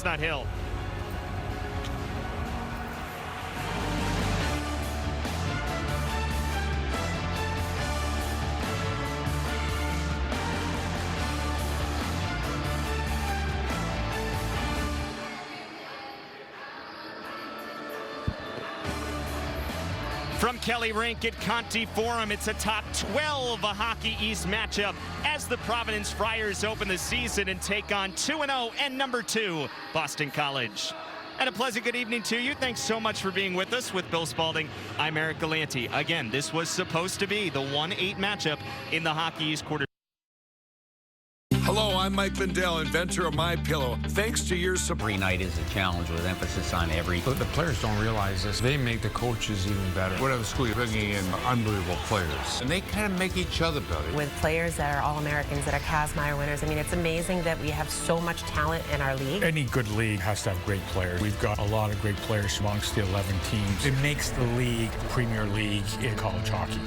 Chestnut Hill. From Kelly Rink at Conti Forum, it's a top 12 Hockey East matchup as the Providence Friars open the season and take on 2-0 and number 2, Boston College. And a pleasant good evening to you. Thanks so much for being with us. With Bill Spalding, I'm Eric Galanti. Again, this was supposed to be the 1-8 matchup in the Hockey East quarter. Hello, I'm Mike Lindell, inventor of MyPillow. Thanks to your support. Every night is a challenge with emphasis on every. But the players don't realize this. They make the coaches even better. Whatever school you're bringing in unbelievable players. And they kind of make each other better. With players that are All-Americans, that are Kazmaier winners, I mean, it's amazing that we have so much talent in our league. Any good league has to have great players. We've got a lot of great players amongst the 11 teams. It makes the league the premier league in college hockey.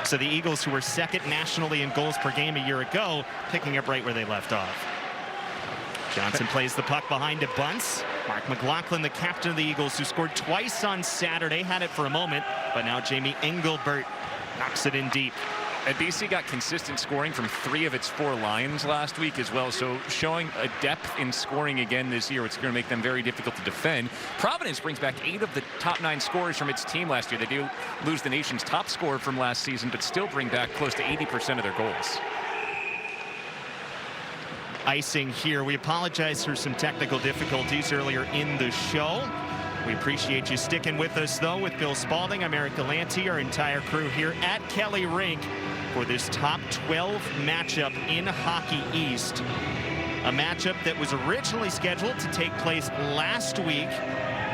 So the Eagles, who were second nationally in goals per game a year ago, picking up right where they left off. Johnson plays the puck behind to Bunce. Mark McLaughlin, the captain of the Eagles, who scored twice on Saturday, had it for a moment, but now Jamie Engelbert knocks it in deep. And BC got consistent scoring from 3 of its 4 lines last week as well, so showing a depth in scoring again this year, it's going to make them very difficult to defend. Providence brings back 8 of the top 9 scorers from its team last year. They do lose the nation's top scorer from last season, but still bring back close to 80% of their goals. Icing here. We apologize for some technical difficulties earlier in the show. We appreciate you sticking with us, though. With Bill Spalding, I'm Eric Galanti, our entire crew here at Kelly Rink for this top 12 matchup in Hockey East. A matchup that was originally scheduled to take place last week.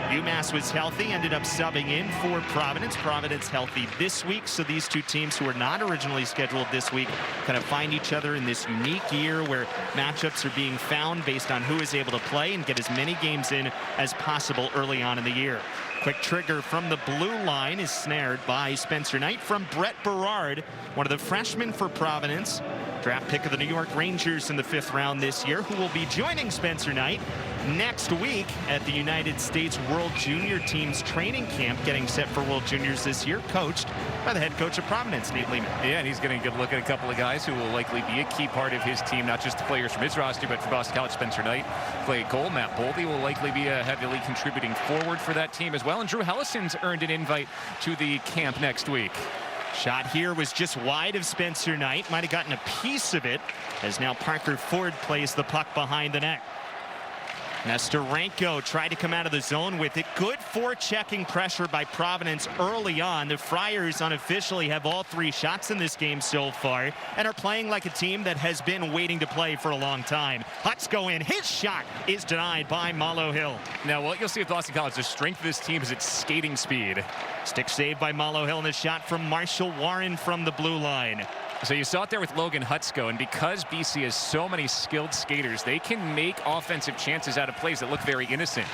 UMass was healthy, ended up subbing in for Providence. Providence healthy this week, so these two teams who were not originally scheduled this week kind of find each other in this unique year where matchups are being found based on who is able to play and get as many games in as possible early on in the year. Quick trigger from the blue line is snared by Spencer Knight from Brett Berard, one of the freshmen for Providence. Draft pick of the New York Rangers in the 5th round this year, who will be joining Spencer Knight next week at the United States World Junior Team's training camp, getting set for World Juniors this year, coached by the head coach of Providence, Nate Lehman. Yeah, and he's getting a good look at a couple of guys who will likely be a key part of his team, not just the players from his roster, but for Boston College, Spencer Knight, Clay Cole, Matt Boldy will likely be a heavily contributing forward for that team as well. And Drew Hellison's earned an invite to the camp next week. Shot here was just wide of Spencer Knight. Might have gotten a piece of it, as now Parker Ford plays the puck behind the net. Nesterenko tried to come out of the zone with it. Good forechecking pressure by Providence early on. The Friars unofficially have all 3 shots in this game so far and are playing like a team that has been waiting to play for a long time. Hutsko in. His shot is denied by Malo Hill. Now, what you'll see with Boston College, the strength of this team is its skating speed. Stick saved by Malo Hill, and the shot from Marshall Warren from the blue line. So you saw it there with Logan Hutsko, and because BC has so many skilled skaters, they can make offensive chances out of plays that look very innocent.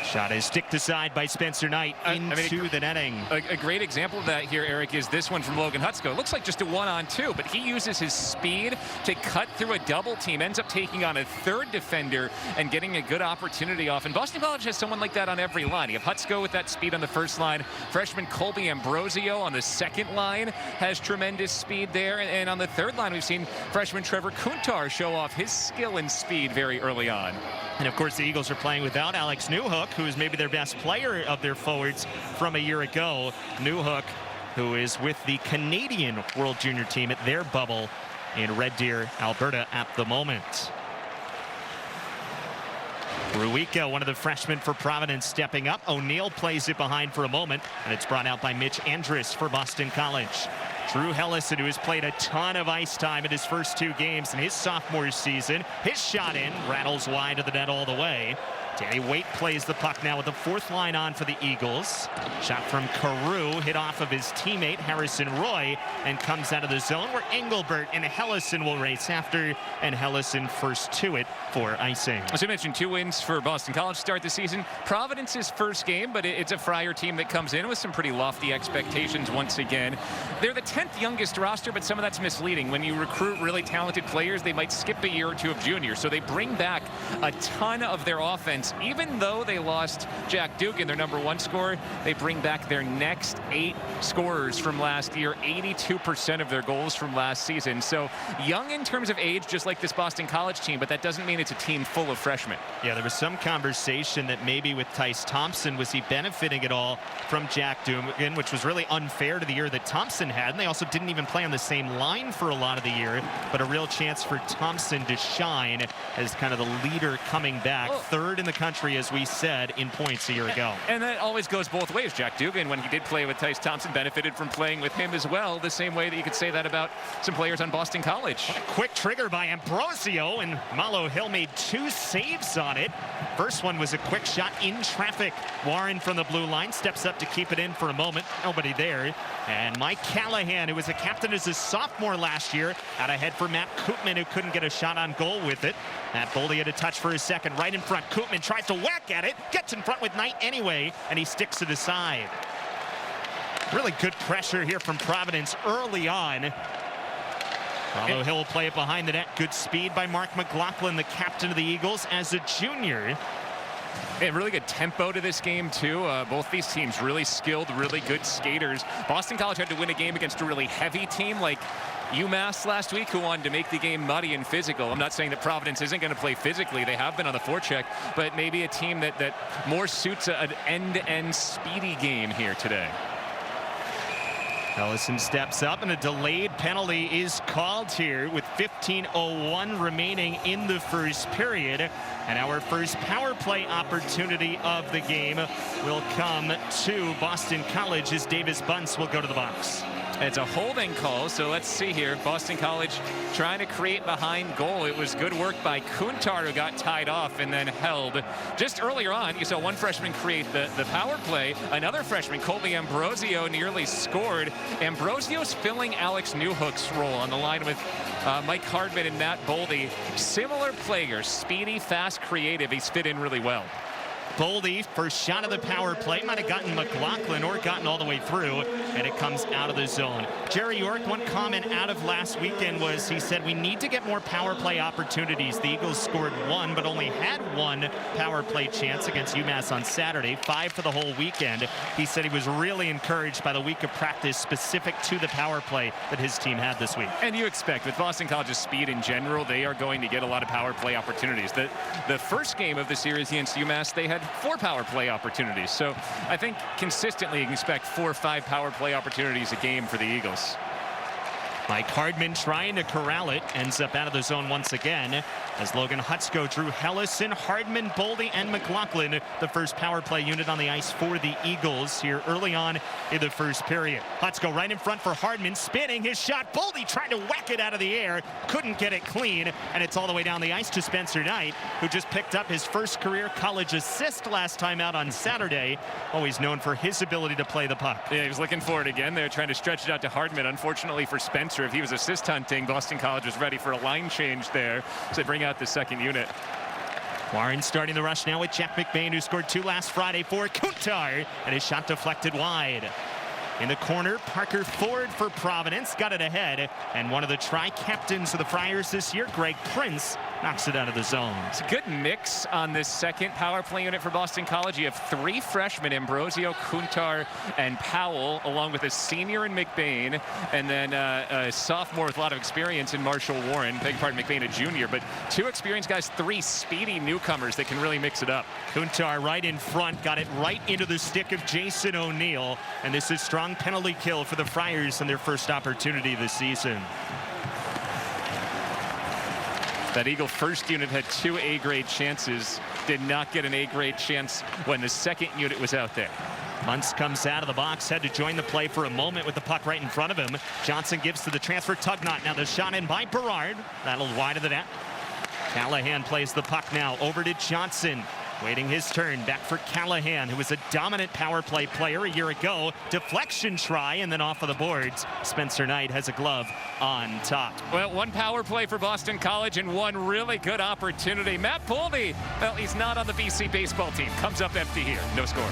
Shot is sticked aside by Spencer Knight into the netting. A great example of that here, Eric, is this one from Logan Hutsko. It looks like just a 1-on-2, but he uses his speed to cut through a double team, ends up taking on a 3rd defender and getting a good opportunity off. And Boston College has someone like that on every line. You have Hutsko with that speed on the 1st line. Freshman Colby Ambrosio on the 2nd line has tremendous speed there. And on the 3rd line, we've seen freshman Trevor Kuntar show off his skill and speed very early on. And of course, the Eagles are playing without Alex Newhook, who is maybe their best player of their forwards from a year ago. Newhook, who is with the Canadian World Junior team at their bubble in Red Deer, Alberta at the moment. Ruica, one of the freshmen for Providence, stepping up. O'Neill plays it behind for a moment, and it's brought out by Mitch Andrus for Boston College. Drew Hellison, who has played a ton of ice time in his first 2 games in his sophomore season. His shot in, rattles wide of the net all the way. Danny Waite plays the puck now with the 4th line on for the Eagles. Shot from Carew, hit off of his teammate Harrison Roy, and comes out of the zone where Engelbert and Hellison will race after, and Hellison first to it for icing. As I mentioned, 2 wins for Boston College to start the season. Providence's first game, but it's a Friar team that comes in with some pretty lofty expectations once again. They're the 10th youngest roster, but some of that's misleading. When you recruit really talented players, they might skip a year or 2 of juniors, so they bring back a ton of their offense. Even though they lost Jack Dugan, their #1 scorer, they bring back their next 8 scorers from last year, 82% of their goals from last season. So young in terms of age, just like this Boston College team, but that doesn't mean it's a team full of freshmen. Yeah, there was some conversation that maybe with Tice Thompson, was he benefiting at all from Jack Dugan, which was really unfair to the year that Thompson had. And they also didn't even play on the same line for a lot of the year, but a real chance for Thompson to shine as kind of the leader coming back. 3rd in the country, as we said, in points a year ago. And that always goes both ways. Jack Dugan, when he did play with Tice Thompson, benefited from playing with him as well, the same way that you could say that about some players on Boston College. Quick trigger by Ambrosio, and Malo Hill made 2 saves on it. First one was a quick shot in traffic. Warren from the blue line steps up to keep it in for a moment. Nobody there. And Mike Callahan, who was a captain as a sophomore last year, out ahead for Matt Koopman, who couldn't get a shot on goal with it. Matt Boldy had a touch for his second, right in front. Koopman tries to whack at it, gets in front with Knight anyway, and he sticks it aside. Really good pressure here from Providence early on. Malo Hill will play it behind the net. Good speed by Mark McLaughlin, the captain of the Eagles as a junior. And really good tempo to this game, too. Both these teams really skilled, really good skaters. Boston College had to win a game against a really heavy team like UMass last week, who wanted to make the game muddy and physical. I'm not saying that Providence isn't going to play physically. They have been on the forecheck, but maybe a team that more suits an end-to-end speedy game here today. Ellison steps up, and a delayed penalty is called here with 15:01 remaining in the first period. And our first power play opportunity of the game will come to Boston College as Davis Bunce will go to the box. It's a holding call, so let's see here. Boston College trying to create behind goal. It was good work by Kuntar, who got tied off and then held. Just earlier on, you saw one freshman create the power play. Another freshman, Colby Ambrosio, nearly scored. Ambrosio's filling Alex Newhook's role on the line with Mike Hardman and Matt Boldy. Similar players, speedy, fast, creative. He's fit in really well. Boldy, first shot of the power play, might have gotten McLaughlin or gotten all the way through, and it comes out of the zone. Jerry York, one comment out of last weekend was he said we need to get more power play opportunities. The Eagles scored 1, but only had 1 power play chance against UMass on Saturday, 5 for the whole weekend. He said he was really encouraged by the week of practice specific to the power play that his team had this week. And you expect with Boston College's speed in general, they are going to get a lot of power play opportunities. The first game of the series against UMass, they had 4 power play opportunities. So I think consistently you can expect 4 or 5 power play opportunities a game for the Eagles. Mike Hardman trying to corral it, ends up out of the zone once again as Logan Hutsko, Drew Hellison, Hardman, Boldy, and McLaughlin, the first power play unit on the ice for the Eagles here early on in the first period. Hutsko right in front for Hardman, spinning his shot. Boldy trying to whack it out of the air, couldn't get it clean, and it's all the way down the ice to Spencer Knight, who just picked up his first career college assist last time out on Saturday. Always known for his ability to play the puck. Yeah, he was looking for it again. They're trying to stretch it out to Hardman. Unfortunately for Spencer, if he was assist hunting, Boston College was ready for a line change there. So they bring out the second unit. Warren starting the rush now with Jack McBain, who scored 2 last Friday for Kuntar, and his shot deflected wide. In the corner, Parker Ford for Providence got it ahead, and one of the tri-captains of the Friars this year, Greg Prince, knocks it out of the zone. It's a good mix on this second power play unit for Boston College. You have 3 freshmen, Ambrosio, Kuntar, and Powell, along with a senior in McBain, and then a sophomore with a lot of experience in Marshall Warren. Beg your pardon, McBain a junior, but 2 experienced guys, 3 speedy newcomers that can really mix it up. Kuntar right in front, got it right into the stick of Jason O'Neill, and this is strong penalty kill for the Friars in their first opportunity this season. That Eagle first unit had 2 A-grade chances, did not get an A-grade chance when the second unit was out there. Muntz comes out of the box, had to join the play for a moment with the puck right in front of him. Johnson gives to the transfer, Tugnot. Now the shot in by Berard. That'll wide of the net. Callahan plays the puck now over to Johnson. Waiting his turn, back for Callahan, who was a dominant power play player a year ago. Deflection try, and then off of the boards. Spencer Knight has a glove on top. Well, 1 power play for Boston College and 1 really good opportunity. Matt Boldy, well, he's not on the BC baseball team. Comes up empty here, no score.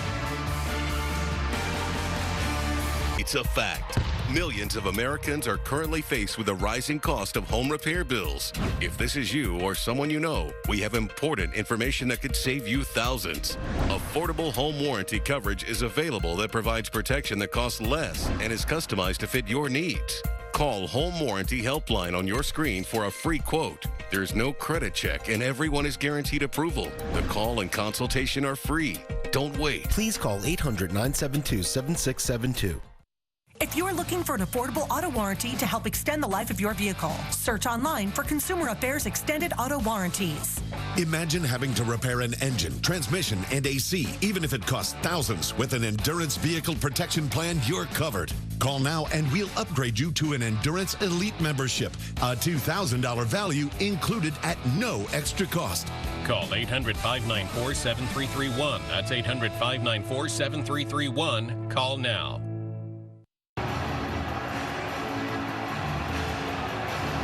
It's a fact. Millions of Americans are currently faced with the rising cost of home repair bills. If this is you or someone you know, we have important information that could save you thousands. Affordable home warranty coverage is available that provides protection that costs less and is customized to fit your needs. Call Home Warranty Helpline on your screen for a free quote. There's no credit check and everyone is guaranteed approval. The call and consultation are free. Don't wait. Please call 800-972-7672. If you're looking for an affordable auto warranty to help extend the life of your vehicle, search online for Consumer Affairs Extended Auto Warranties. Imagine having to repair an engine, transmission, and AC, even if it costs thousands. With an Endurance Vehicle Protection Plan, you're covered. Call now and we'll upgrade you to an Endurance Elite membership. A $2,000 value included at no extra cost. Call 800-594-7331. That's 800-594-7331. Call now.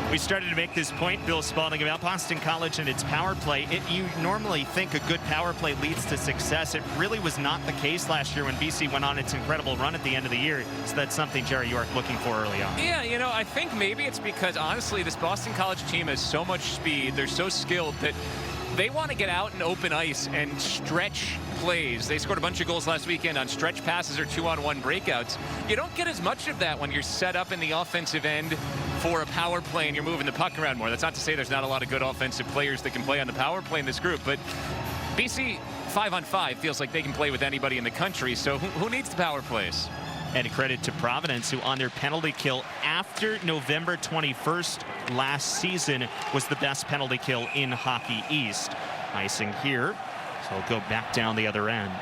We started to make this point, Bill Spalding, about Boston College and its power play. You normally think a good power play leads to success. It really was not the case last year when BC went on its incredible run at the end of the year. So that's something Jerry York looking for early on. Yeah, you know, I think maybe it's because, honestly, this Boston College team has so much speed. They're so skilled that they want to get out in open ice and stretch plays. They scored a bunch of goals last weekend on stretch passes or 2-on-1 breakouts. You don't get as much of that when you're set up in the offensive end for a power play and you're moving the puck around more. That's not to say there's not a lot of good offensive players that can play on the power play in this group, but BC 5-on-5 feels like they can play with anybody in the country, so who needs the power plays? And credit to Providence, who on their penalty kill after November 21st last season was the best penalty kill in Hockey East. Icing here, so we'll go back down the other end.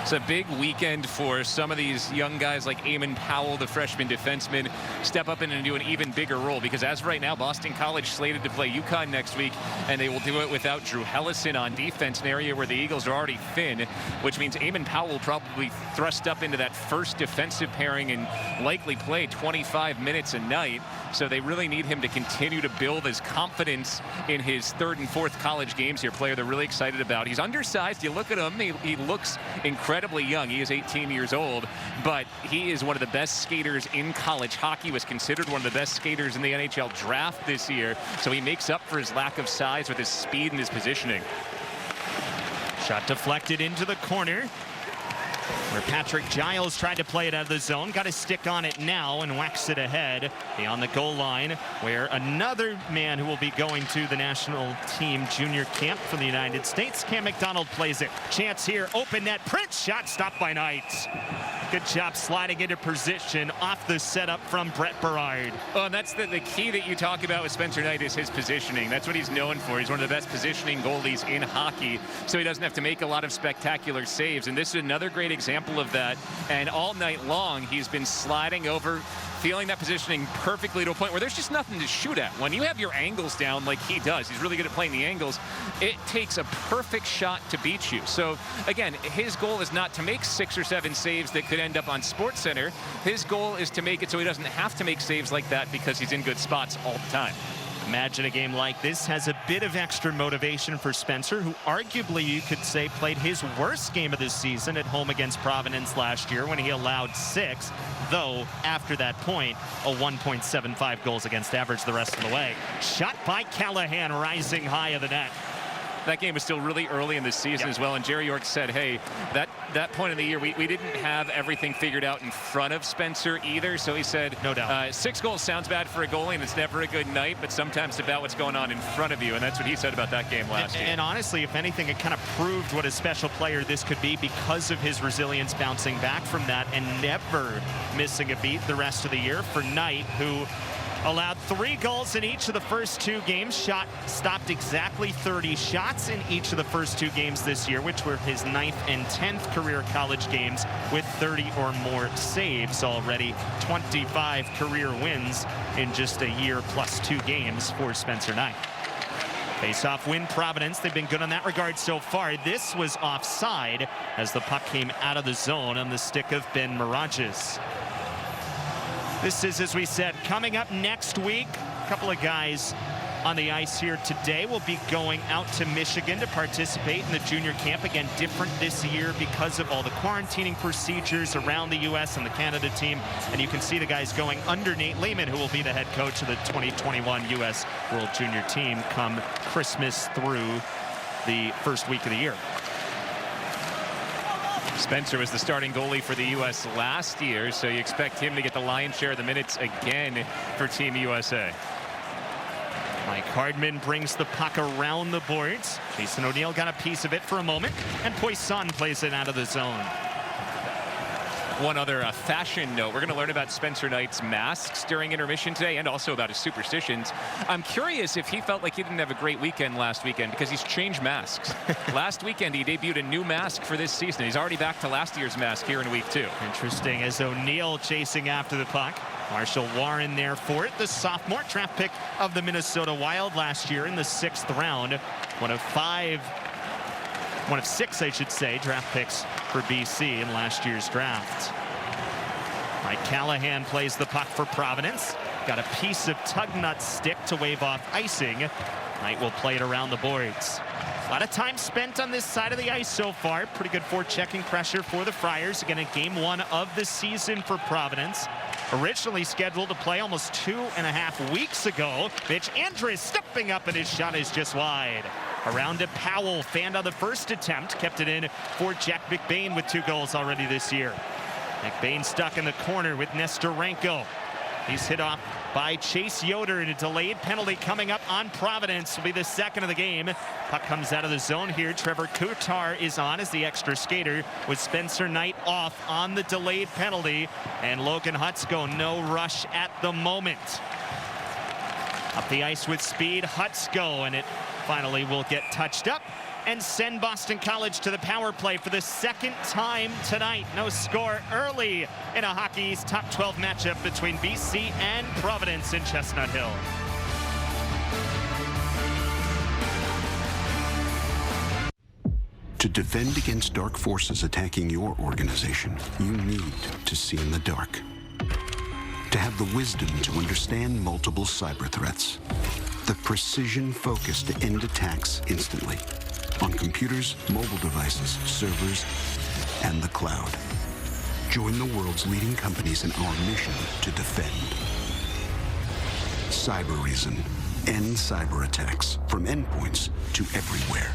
It's a big weekend for some of these young guys like Eamon Powell, the freshman defenseman, step up and do an even bigger role, because as of right now, Boston College slated to play UConn next week, and they will do it without Drew Hellison on defense, an area where the Eagles are already thin, which means Eamon Powell will probably thrust up into that first defensive pairing and likely play 25 minutes a night. So they really need him to continue to build his confidence in his 3rd and 4th college games here. Player they're really excited about. He's undersized. You look at him, he looks incredibly young. He is 18 years old, but he is one of the best skaters in college hockey, was considered one of the best skaters in the NHL draft this year. So he makes up for his lack of size with his speed and his positioning. Shot deflected into the corner. where Patrick Giles tried to play it out of the zone. Got his stick on it now and whacks it ahead beyond the goal line, where another man who will be going to the national team junior camp for the United States, Cam McDonald, plays it. Chance here, open net, Prince, shot stopped by Knight. Good job sliding into position off the setup from Brett Berard. Oh, and that's the key that you talk about with Spencer Knight is his positioning. That's what he's known for. He's one of the best positioning goalies in hockey, so he doesn't have to make a lot of spectacular saves. And this is another great example of that. And all night long, he's been sliding over, feeling that positioning perfectly to a point where there's just nothing to shoot at. When you have your angles down like he does, he's really good at playing the angles, it takes a perfect shot to beat you. So again, his goal is not to make 6 or 7 saves that could end up on SportsCenter. His goal is to make it so he doesn't have to make saves like that because he's in good spots all the time. Imagine a game like this has a bit of extra motivation for Spencer, who arguably you could say played his worst game of the season at home against Providence last year when he allowed 6, though after that point a 1.75 goals against average the rest of the way. Shot by Callahan rising high of the net. That game was still really early in the season as well, and Jerry York said, hey, that point in the year, we didn't have everything figured out in front of Spencer either, so he said, no doubt. 6 goals sounds bad for a goalie, and it's never a good night, but sometimes it's about what's going on in front of you, and that's what he said about that game last year. And honestly, if anything, it kind of proved what a special player this could be because of his resilience bouncing back from that and never missing a beat the rest of the year. For Knight, who allowed 3 goals in each of the first 2 games, stopped exactly 30 shots in each of the first 2 games this year, which were his 9th and 10th career college games with 30 or more saves already. 25 career wins in just a year plus 2 games for Spencer Knight. Face-off win, Providence. They've been good on that regard so far. This was offside as the puck came out of the zone on the stick of Ben Mirages. This is, as we said, coming up next week. A couple of guys on the ice here today will be going out to Michigan to participate in the junior camp. Again, different this year because of all the quarantining procedures around the U.S. and the Canada team. And you can see the guys going under Nate Lehman, who will be the head coach of the 2021 U.S. World Junior Team come Christmas through the first week of the year. Spencer was the starting goalie for the U.S. last year, so you expect him to get the lion's share of the minutes again for Team USA. Mike Hardman brings the puck around the boards. Jason O'Neill got a piece of it for a moment, and Poisson plays it out of the zone. One other fashion note, we're going to learn about Spencer Knight's masks during intermission today and also about his superstitions. I'm curious if he felt like he didn't have a great weekend last weekend because he's changed masks. Last weekend he debuted a new mask for this season. He's already back to last year's mask here in week 2. Interesting, as O'Neill chasing after the puck. Marshall Warren there for it, the sophomore draft pick of the Minnesota Wild last year in the 6th round. One of 6, I should say, draft picks for BC in last year's draft. Mike Callahan plays the puck for Providence. Got a piece of Tugnut stick to wave off icing. Knight will play it around the boards. A lot of time spent on this side of the ice so far. Pretty good forechecking pressure for the Friars. Again, in game 1 of the season for Providence. Originally scheduled to play almost 2.5 weeks ago. Mitch Andres stepping up, and his shot is just wide. Around to Powell, fanned on the first attempt, kept it in for Jack McBain with 2 goals already this year. McBain stuck in the corner with Nestorenko. He's hit off by Chase Yoder, and a delayed penalty coming up on Providence. Will be the 2nd of the game. Puck comes out of the zone here. Trevor Kutar is on as the extra skater with Spencer Knight off on the delayed penalty. And Logan Hutsko, no rush at the moment. Up the ice with speed, Hutsko, and it finally will get touched up and send Boston College to the power play for the 2nd time tonight. No score early in a Hockey East top 12 matchup between BC and Providence in Chestnut Hill. To defend against dark forces attacking your organization, you need to see in the dark. To have the wisdom to understand multiple cyber threats. The precision focus to end attacks instantly. On computers, mobile devices, servers, and the cloud. Join the world's leading companies in our mission to defend. Cyber Reason. End cyber attacks from endpoints to everywhere.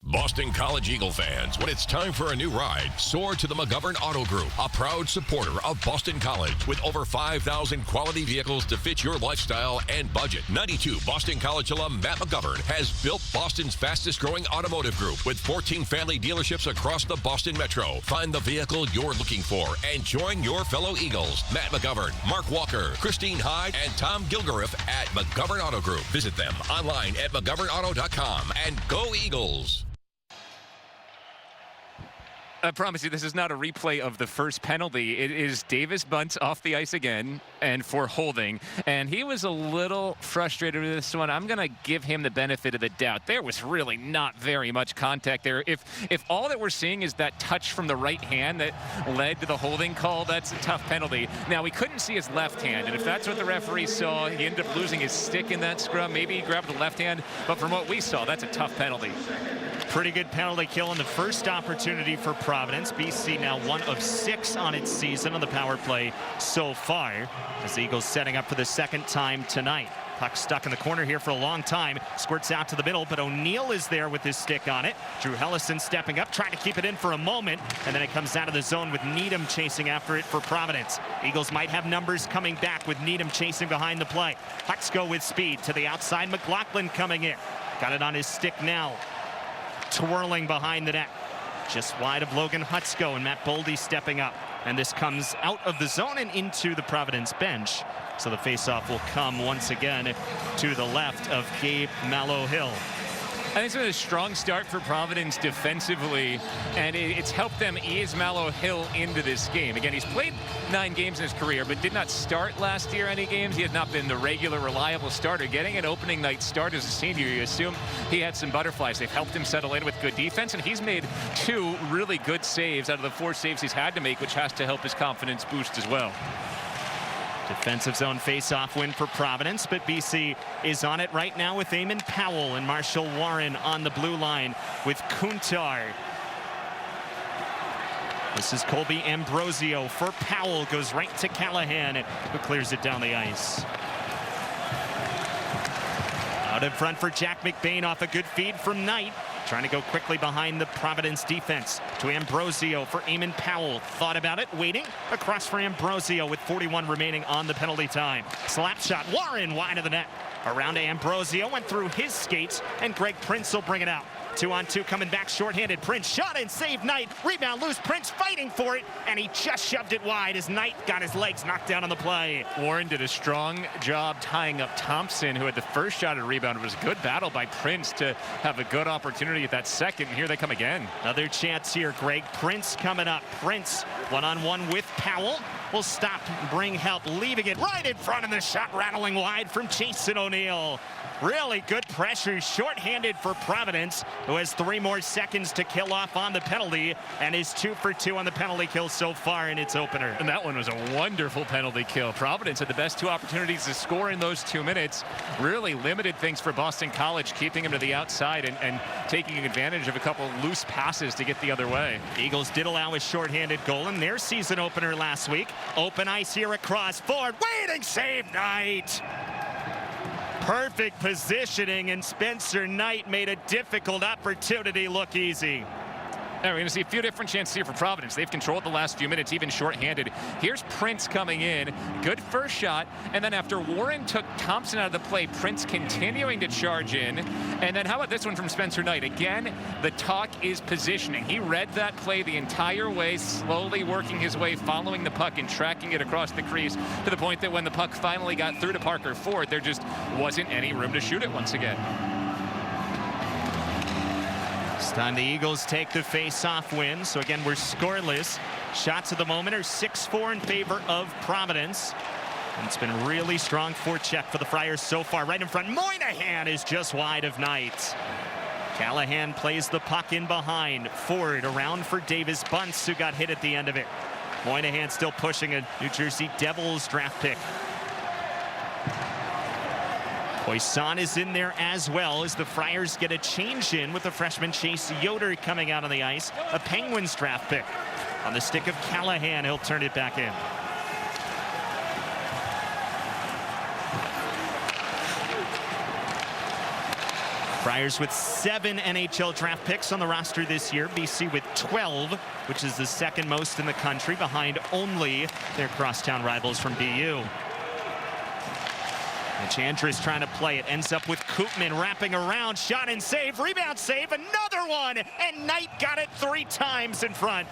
Boston College Eagle fans, when it's time for a new ride, soar to the McGovern Auto Group, a proud supporter of Boston College with over 5,000 quality vehicles to fit your lifestyle and budget. 92 Boston College alum Matt McGovern has built Boston's fastest growing automotive group with 14 family dealerships across the Boston Metro. Find the vehicle you're looking for and join your fellow Eagles. Matt McGovern, Mark Walker, Christine Hyde, and Tom Gilgariff at McGovern Auto Group. Visit them online at McGovernAuto.com and go Eagles. I promise you, this is not a replay of the first penalty. It is Davis Bunce off the ice again and for holding. And he was a little frustrated with this one. I'm going to give him the benefit of the doubt. There was really not very much contact there. If all that we're seeing is that touch from the right hand that led to the holding call, that's a tough penalty. Now, we couldn't see his left hand. And if that's what the referee saw, he ended up losing his stick in that scrum. Maybe he grabbed the left hand. But from what we saw, that's a tough penalty. Pretty good penalty kill in the first opportunity for Providence. BC now 1 of 6 on its season on the power play so far, as the Eagles setting up for the second time tonight. Puck stuck in the corner here for a long time. Squirts out to the middle, but O'Neill is there with his stick on it. Drew Hellison stepping up, trying to keep it in for a moment, and then it comes out of the zone with Needham chasing after it for Providence. Eagles might have numbers coming back with Needham chasing behind the play. Pucks go with speed to the outside. McLaughlin coming in. Got it on his stick now. Twirling behind the net. Just wide of Logan Hutsko, and Matt Boldy stepping up. And this comes out of the zone and into the Providence bench. So the faceoff will come once again to the left of Gabe Mallow-Hill. I think it's been a strong start for Providence defensively, and it's helped them ease Mallow-Hill into this game. Again, he's played 9 games in his career, but did not start last year any games. He had not been the regular, reliable starter. Getting an opening night start as a senior, you assume he had some butterflies. They've helped him settle in with good defense, and he's made 2 really good saves out of the 4 saves he's had to make, which has to help his confidence boost as well. Defensive zone face-off win for Providence, but BC is on it right now with Eamon Powell and Marshall Warren on the blue line with Kuntar. This is Colby Ambrosio for Powell, goes right to Callahan, who clears it down the ice. Out in front for Jack McBain off a good feed from Knight. Trying to go quickly behind the Providence defense to Ambrosio for Eamon Powell. Thought about it, waiting. Across for Ambrosio with 41 remaining on the penalty time. Slap shot, Warren wide of the net. Around to Ambrosio, went through his skates, and Greg Prince will bring it out. 2-on-2 coming back shorthanded. Prince shot and saved Knight. Rebound loose. Prince fighting for it, and he just shoved it wide as Knight got his legs knocked down on the play. Warren did a strong job tying up Thompson, who had the first shot at rebound. It was a good battle by Prince to have a good opportunity at that second. And here they come again. Another chance here. Greg Prince coming up. Prince one-on-one with Powell. Will stop and bring help, leaving it right in front, and the shot rattling wide from Jason O'Neill. Really good pressure, shorthanded for Providence, who has 3 more seconds to kill off on the penalty and is 2 for 2 on the penalty kill so far in its opener. And that one was a wonderful penalty kill. Providence had the best 2 opportunities to score in those 2 minutes. Really limited things for Boston College, keeping him to the outside and taking advantage of a couple loose passes to get the other way. Eagles did allow a shorthanded goal in their season opener last week. Open ice here across forward. Waiting save, Knight. Perfect positioning, and Spencer Knight made a difficult opportunity look easy. Now we're going to see a few different chances here for Providence. They've controlled the last few minutes, even shorthanded. Here's Prince coming in. Good first shot. And then after Warren took Thompson out of the play, Prince continuing to charge in. And then how about this one from Spencer Knight? Again, the talk is positioning. He read that play the entire way, slowly working his way, following the puck and tracking it across the crease to the point that when the puck finally got through to Parker Ford, there just wasn't any room to shoot it once again. This time the Eagles take the face-off win. So again, we're scoreless. Shots at the moment are 6-4 in favor of Providence. And it's been a really strong forecheck for the Friars so far. Right in front, Moynihan is just wide of Knight. Callahan plays the puck in behind. Ford around for Davis Bunce, who got hit at the end of it. Moynihan still pushing a New Jersey Devils draft pick. Poisson is in there as well as the Friars get a change in with the freshman Chase Yoder coming out on the ice. A Penguins draft pick. On the stick of Callahan, he'll turn it back in. Friars with 7 NHL draft picks on the roster this year. BC with 12, which is the second most in the country, behind only their crosstown rivals from BU. And Chandris trying to play it. Ends up with Koopman wrapping around. Shot and save. Rebound save. Another one. And Knight got it 3 times in front.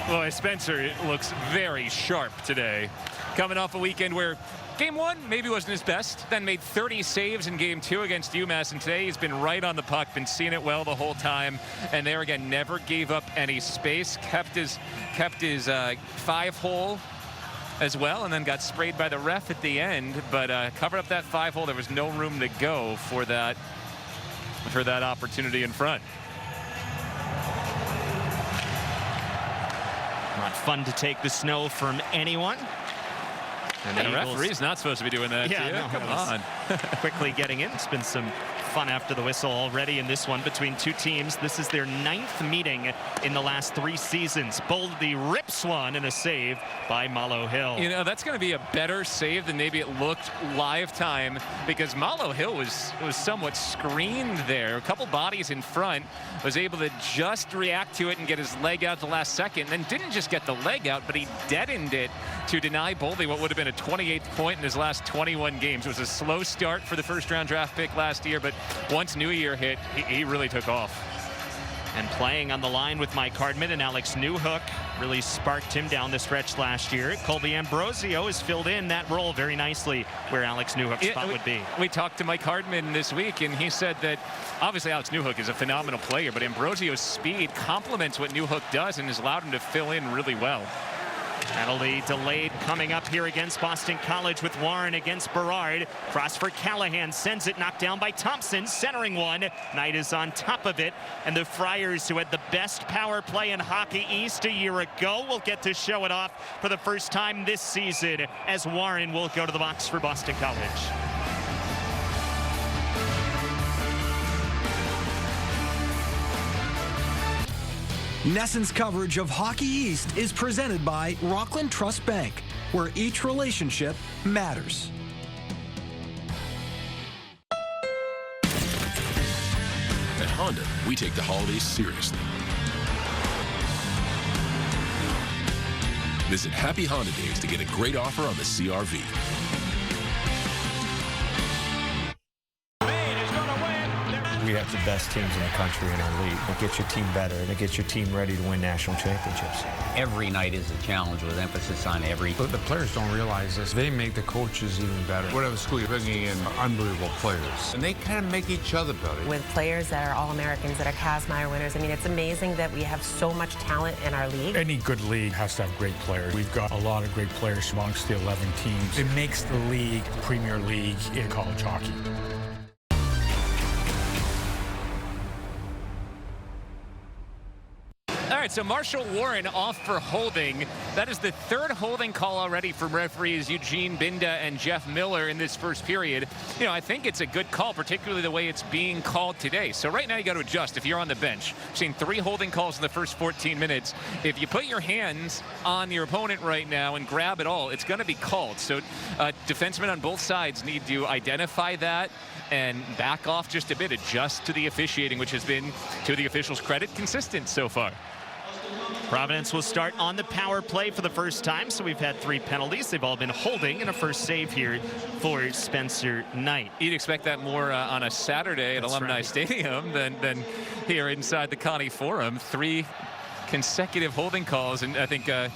Boy, Spencer looks very sharp today. Coming off a weekend where Game 1 maybe wasn't his best, then made 30 saves in Game 2 against UMass, and today he's been right on the puck, been seeing it well the whole time, and there again, never gave up any space, kept his 5-hole as well, and then got sprayed by the ref at the end, but covered up that 5-hole. There was no room to go for that opportunity in front. Not fun to take the snow from anyone. And the referee's not supposed to be doing that. Yeah, no, come on. Quickly getting in. It's been some fun after the whistle already in this one between two teams. This is their 9th meeting in the last 3 seasons. Boldy rips one and a save by Malo Hill. You know, that's going to be a better save than maybe it looked live time, because Malo Hill was somewhat screened there. A couple bodies in front, was able to just react to it and get his leg out the last second. Then didn't just get the leg out, but he deadened it to deny Boldy what would have been a 28th point in his last 21 games. It was a slow start for the first-round draft pick last year, but once New Year hit, he really took off. And playing on the line with Mike Hardman and Alex Newhook really sparked him down the stretch last year. Colby Ambrosio has filled in that role very nicely where Alex Newhook's spot would be. We talked to Mike Hardman this week, and he said that obviously Alex Newhook is a phenomenal player, but Ambrosio's speed complements what Newhook does and has allowed him to fill in really well. Penalty delayed coming up here against Boston College with Warren against Berard. Cross for Callahan, sends it, knocked down by Thompson, centering one. Knight is on top of it, and the Friars, who had the best power play in Hockey East a year ago, will get to show it off for the first time this season, as Warren will go to the box for Boston College. Nesson's coverage of Hockey East is presented by Rockland Trust Bank, where each relationship matters. At Honda, we take the holidays seriously. Visit Happy Honda Days to get a great offer on the CR-V. We have the best teams in the country in our league. It gets your team better, and it gets your team ready to win national championships. Every night is a challenge with emphasis on every. But the players don't realize this. They make the coaches even better. Whatever school you're bringing in unbelievable players. And they kind of make each other better. With players that are All-Americans, that are Kazmaier winners, I mean, it's amazing that we have so much talent in our league. Any good league has to have great players. We've got a lot of great players amongst the 11 teams. It makes the league the premier league in college hockey. All right, so Marshall Warren off for holding. That is the 3rd holding call already from referees Eugene Binda and Jeff Miller in this first period. You know, I think it's a good call, particularly the way it's being called today. So right now you got to adjust if you're on the bench. We've seen 3 holding calls in the first 14 minutes. If you put your hands on your opponent right now and grab it all, it's going to be called. So defensemen on both sides need to identify that and back off just a bit, adjust to the officiating, which has been, to the officials' credit, consistent so far. Providence will start on the power play for the first time, so we've had 3 penalties. They've all been holding, and a first save here for Spencer Knight. You'd expect that more on a Saturday at Alumni Stadium than here inside the Connie Forum. 3 consecutive holding calls, and I think to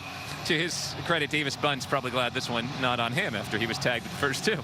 his credit, Davis Bunn's probably glad this one not on him after he was tagged at the first 2.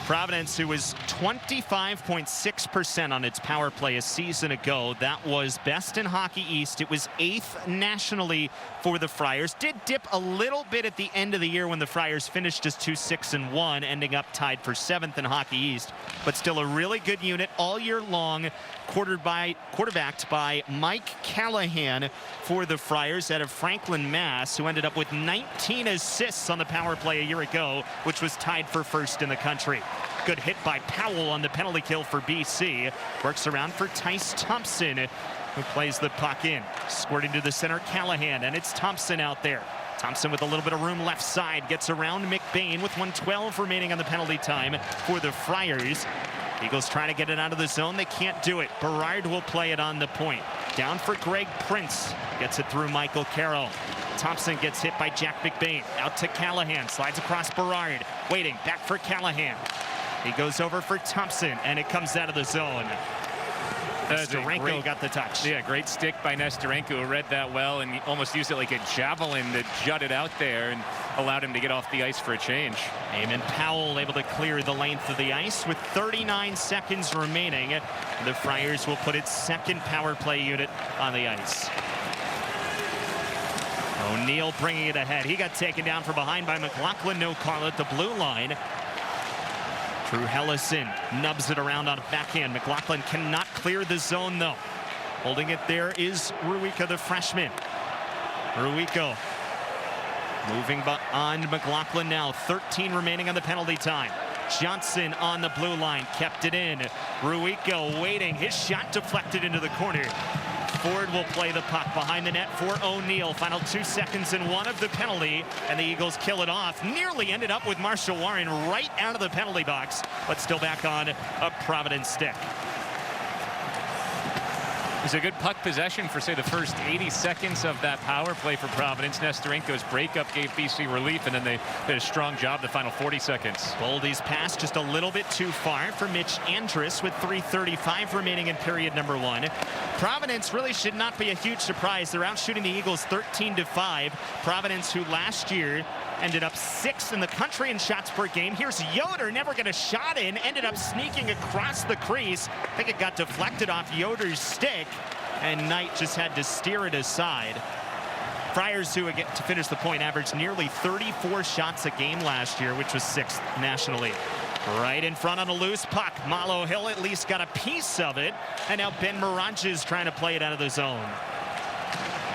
Providence, who was 25.6% on its power play a season ago. That was best in Hockey East. It was 8th nationally for the Friars. Did dip a little bit at the end of the year when the Friars finished as 2-6-1, ending up tied for 7th in Hockey East. But still a really good unit all year long, quarterbacked by Mike Callahan for the Friars out of Franklin, Mass., who ended up with 19 assists on the power play a year ago, which was tied for 1st in the country. Good hit by Powell on the penalty kill for BC. Works around for Tice Thompson, who plays the puck in. Squirting to the center, Callahan, and it's Thompson out there. Thompson with a little bit of room left side, gets around McBain with 1:12 remaining on the penalty time for the Friars. Eagles trying to get it out of the zone. They can't do it. Berard will play it on the point. Down for Greg Prince. Gets it through Michael Carroll. Thompson gets hit by Jack McBain. Out to Callahan. Slides across Berard. Waiting. Back for Callahan. He goes over for Thompson, and it comes out of the zone. Nestorenko got the touch. Yeah, great stick by Nestorenko, who read that well and almost used it like a javelin that jutted out there and allowed him to get off the ice for a change. Eamon Powell able to clear the length of the ice with 39 seconds remaining. The Friars will put its second power play unit on the ice. O'Neill bringing it ahead. He got taken down from behind by McLaughlin. No call at the blue line. Drew Hellison nubs it around on a backhand. McLaughlin cannot clear the zone, though. Holding it there is Ruico, the freshman. Ruico moving on McLaughlin now. 13 remaining on the penalty time. Johnson on the blue line, kept it in. Ruico waiting. His shot deflected into the corner. Ford will play the puck behind the net for O'Neill. Final 2 seconds and one of the penalty, and the Eagles kill it off. Nearly ended up with Marshall Warren right out of the penalty box, but still back on a Providence stick. It was a good puck possession for, say, the first 80 seconds of that power play for Providence. Nestorenko's breakup gave BC relief, and then they did a strong job the final 40 seconds. Boldy's pass just a little bit too far for Mitch Andrus with 3:35 remaining in period number 1. Providence really should not be a huge surprise. They're out shooting the Eagles 13-5. Providence, who last year ended up 6th in the country in shots per game. Here's Yoder, never get a shot in, ended up sneaking across the crease. I think it got deflected off Yoder's stick, and Knight just had to steer it aside. Friars, who get to finish the point, averaged nearly 34 shots a game last year, which was 6th nationally. Right in front on a loose puck. Malo Hill at least got a piece of it, and now Ben Miranges trying to play it out of the zone.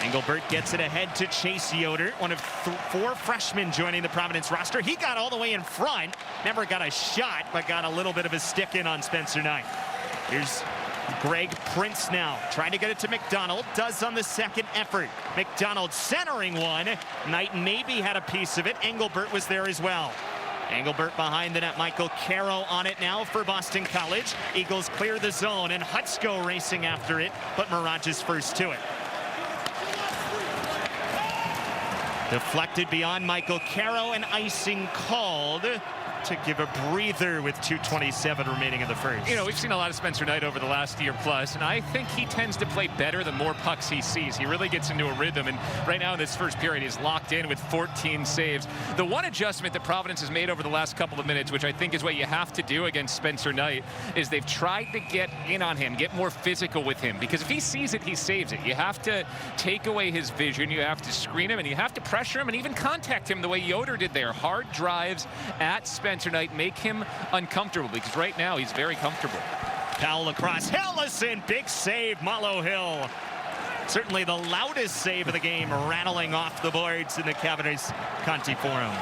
Engelbert gets it ahead to Chase Yoder, one of 4 freshmen joining the Providence roster. He got all the way in front, never got a shot, but got a little bit of a stick in on Spencer Knight. Here's Greg Prince now, trying to get it to McDonald, does on the second effort. McDonald centering one. Knight maybe had a piece of it. Engelbert was there as well. Engelbert behind the net. Michael Carroll on it now for Boston College. Eagles clear the zone, and Hutsko racing after it, but Mirage is first to it. Deflected beyond Michael Carroll, and icing called to give a breather with 2:27 remaining in the first. You know, we've seen a lot of Spencer Knight over the last year plus, and I think he tends to play better the more pucks he sees. He really gets into a rhythm, and right now in this first period, he's locked in with 14 saves. The one adjustment that Providence has made over the last couple of minutes, which I think is what you have to do against Spencer Knight, is they've tried to get in on him, get more physical with him, because if he sees it, he saves it. You have to take away his vision, you have to screen him, and you have to pressure him and even contact him the way Yoder did there. Hard drives at Spencer Knight make him uncomfortable, because right now he's very comfortable. Powell across. Hellison, big save. Malo Hill. Certainly the loudest save of the game, rattling off the boards in the Cavaliers Conti Forum.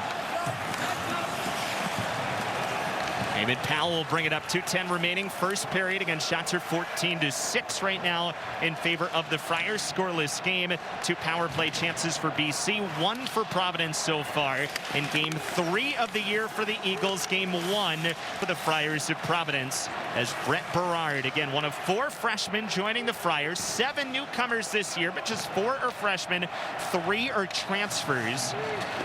Eamon Powell will bring it up. 2:10 remaining. First period. Again, shots are 14-6 right now in favor of the Friars. Scoreless game. 2 power play chances for BC. 1 for Providence so far in game 3 of the year for the Eagles. Game 1 for the Friars of Providence, as Brett Berard, again, one of 4 freshmen joining the Friars. 7 newcomers this year, but just 4 are freshmen. 3 are transfers.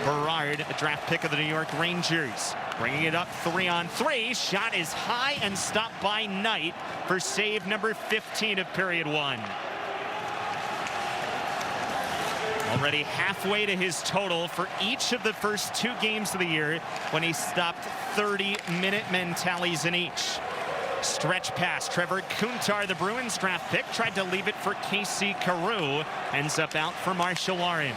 Berard, a draft pick of the New York Rangers. Bringing it up 3-on-3. Shot is high and stopped by Knight for save number 15 of period 1. Already halfway to his total for each of the first 2 games of the year, when he stopped 30 Minutemen tallies in each. Stretch pass. Trevor Kuntar, the Bruins draft pick, tried to leave it for Casey Carew. Ends up out for Marshall Warren.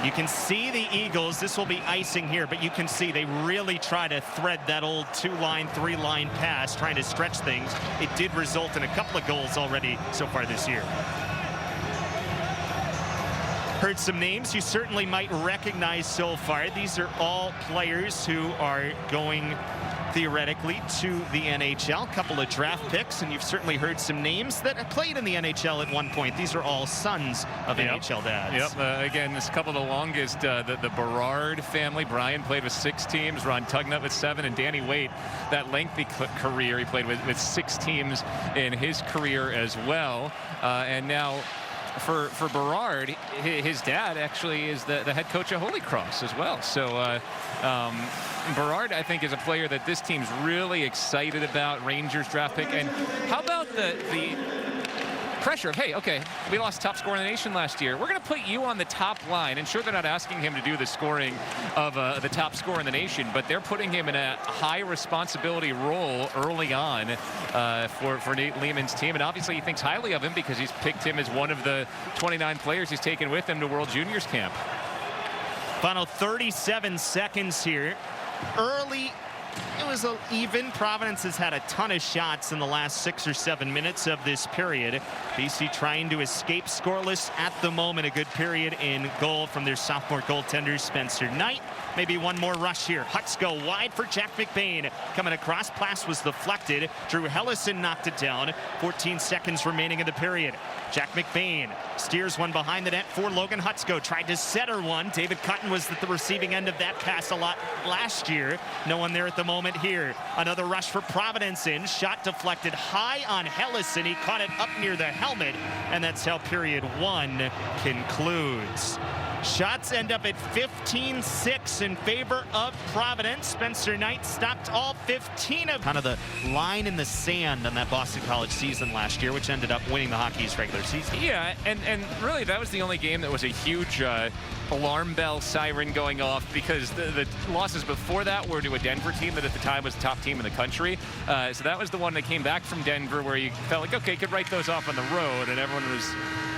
You can see the Eagles, this will be icing here, but you can see they really try to thread that old 2-line, 3-line pass, trying to stretch things. It did result in a couple of goals already so far this year. Heard some names you certainly might recognize so far. These are all players who are going theoretically, to the NHL. A couple of draft picks, and you've certainly heard some names that played in the NHL at one point. These are all sons of NHL dads. Again, this couple of the longest, the Berard family. Brian played with 6 teams, Ron Tugnut with 7, and Danny Waite, that lengthy career, he played with 6 teams in his career as well. And now for Berard, his dad actually is the head coach at Holy Cross as well. So Berard, I think, is a player that this team's really excited about. Rangers draft pick. And how about the pressure of, hey, okay, we lost top scorer in the nation last year. We're going to put you on the top line. And sure, they're not asking him to do the scoring of the top scorer in the nation, but they're putting him in a high responsibility role early on for Nate Lehman's team. And obviously he thinks highly of him because he's picked him as one of the 29 players he's taken with him to World Juniors camp. Final 37 seconds here. Early, it was even. Providence has had a ton of shots in the last 6 or 7 minutes of this period. BC trying to escape scoreless at the moment. A good period in goal from their sophomore goaltender, Spencer Knight. Maybe one more rush here. Huts go wide for Jack McBain. Coming across, pass was deflected. Drew Hellison knocked it down. 14 seconds remaining in the period. Jack McBain steers one behind the net for Logan Hutsko. Tried to center one. David Cutton was at the receiving end of that pass a lot last year. No one there at the moment here. Another rush for Providence in. Shot deflected high on Hellison. He caught it up near the helmet. And that's how period 1 concludes. Shots end up at 15-6 in favor of Providence. Spencer Knight stopped all 15 of kind of the line in the sand on that Boston College season last year, which ended up winning the Hockey's regular season. Yeah, and really that was the only game that was a huge alarm bell siren going off, because the losses before that were to a Denver team that at the time was the top team in the country. So that was the one that came back from Denver where you felt like, okay, could write those off on the road, and everyone was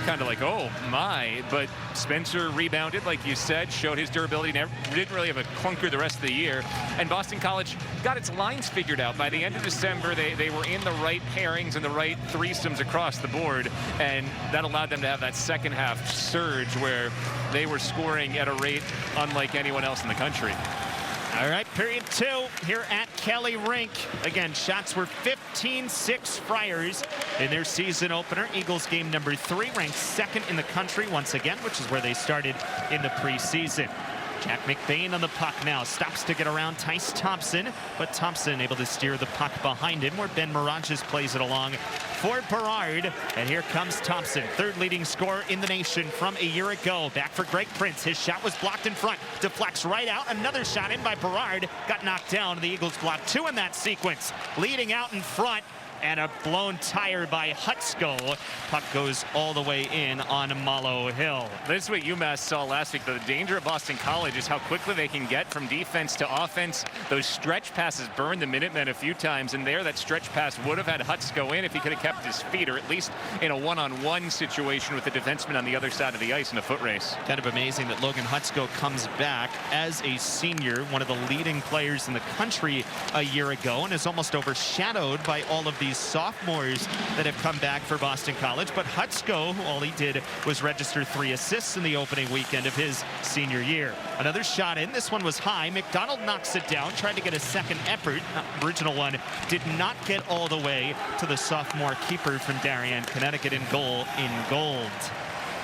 kind of like, oh my. But Spencer rebounded, like you said, showed his durability, didn't really have a clunker the rest of the year. And Boston College got its lines figured out. By the end of December, they were in the right pairings and the right threesomes across the board, and that allowed them to have that second half surge where they were scoring at a rate unlike anyone else in the country. All right, period 2 here at Kelly Rink. Again, shots were 15-6 Friars in their season opener. Eagles game number 3, ranked 2nd in the country once again, which is where they started in the preseason. Jack McBain on the puck now. Stops to get around Tice Thompson, but Thompson able to steer the puck behind him, where Ben Mirages plays it along for Berard. And here comes Thompson, 3rd leading scorer in the nation from a year ago. Back for Greg Prince. His shot was blocked in front. Deflects right out. Another shot in by Berard. Got knocked down. The Eagles blocked 2 in that sequence. Leading out in front. And a blown tire by Hutsko. Puck goes all the way in on Mallow Hill. This is what UMass saw last week. The danger of Boston College is how quickly they can get from defense to offense. Those stretch passes burned the Minutemen a few times, and there that stretch pass would have had Hutsko in if he could have kept his feet, or at least in a one-on-one situation with the defenseman on the other side of the ice in a foot race. Kind of amazing that Logan Hutsko comes back as a senior, one of the leading players in the country a year ago, and is almost overshadowed by all of these sophomores that have come back for Boston College. But Hutsko, all he did was register 3 assists in the opening weekend of his senior year. Another shot in. This one was high. McDonald knocks it down, tried to get a second effort. Original one did not get all the way to the sophomore keeper from Darien, Connecticut, in goal in gold.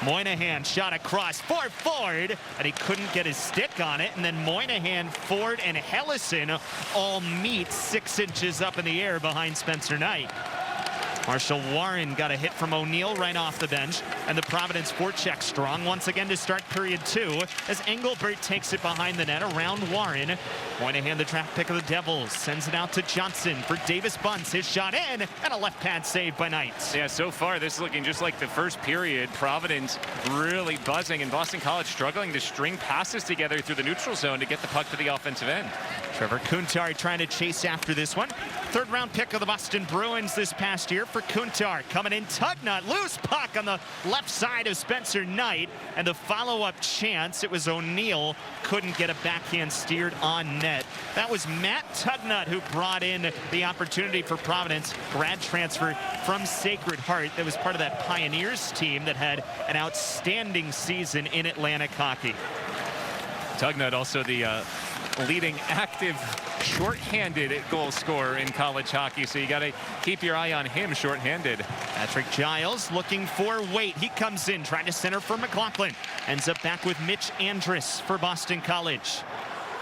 Moynihan shot across for Ford, and he couldn't get his stick on it. And then Moynihan, Ford, and Hellison all meet 6 inches up in the air behind Spencer Knight. Marshall Warren got a hit from O'Neill right off the bench, and the Providence forecheck strong once again to start period 2 as Engelbert takes it behind the net around Warren. Moynihan, the draft pick of the Devils, sends it out to Johnson for Davis Bunce. His shot in, and a left pad save by Knight. Yeah, so far this is looking just like the first period. Providence really buzzing, and Boston College struggling to string passes together through the neutral zone to get the puck to the offensive end. Trevor Kuntar trying to chase after this one. 3rd round pick of the Boston Bruins this past year for Kuntar. Coming in, Tugnut, loose puck on the left side of Spencer Knight, and the follow-up chance, it was O'Neill, couldn't get a backhand steered on net. That was Matt Tugnut who brought in the opportunity for Providence, grad transfer from Sacred Heart, that was part of that Pioneers team that had an outstanding season in Atlantic hockey. Tugnut also the leading active shorthanded goal scorer in college hockey. So you got to keep your eye on him shorthanded. Patrick Giles looking for Waite. He comes in, trying to center for McLaughlin. Ends up back with Mitch Andrus for Boston College.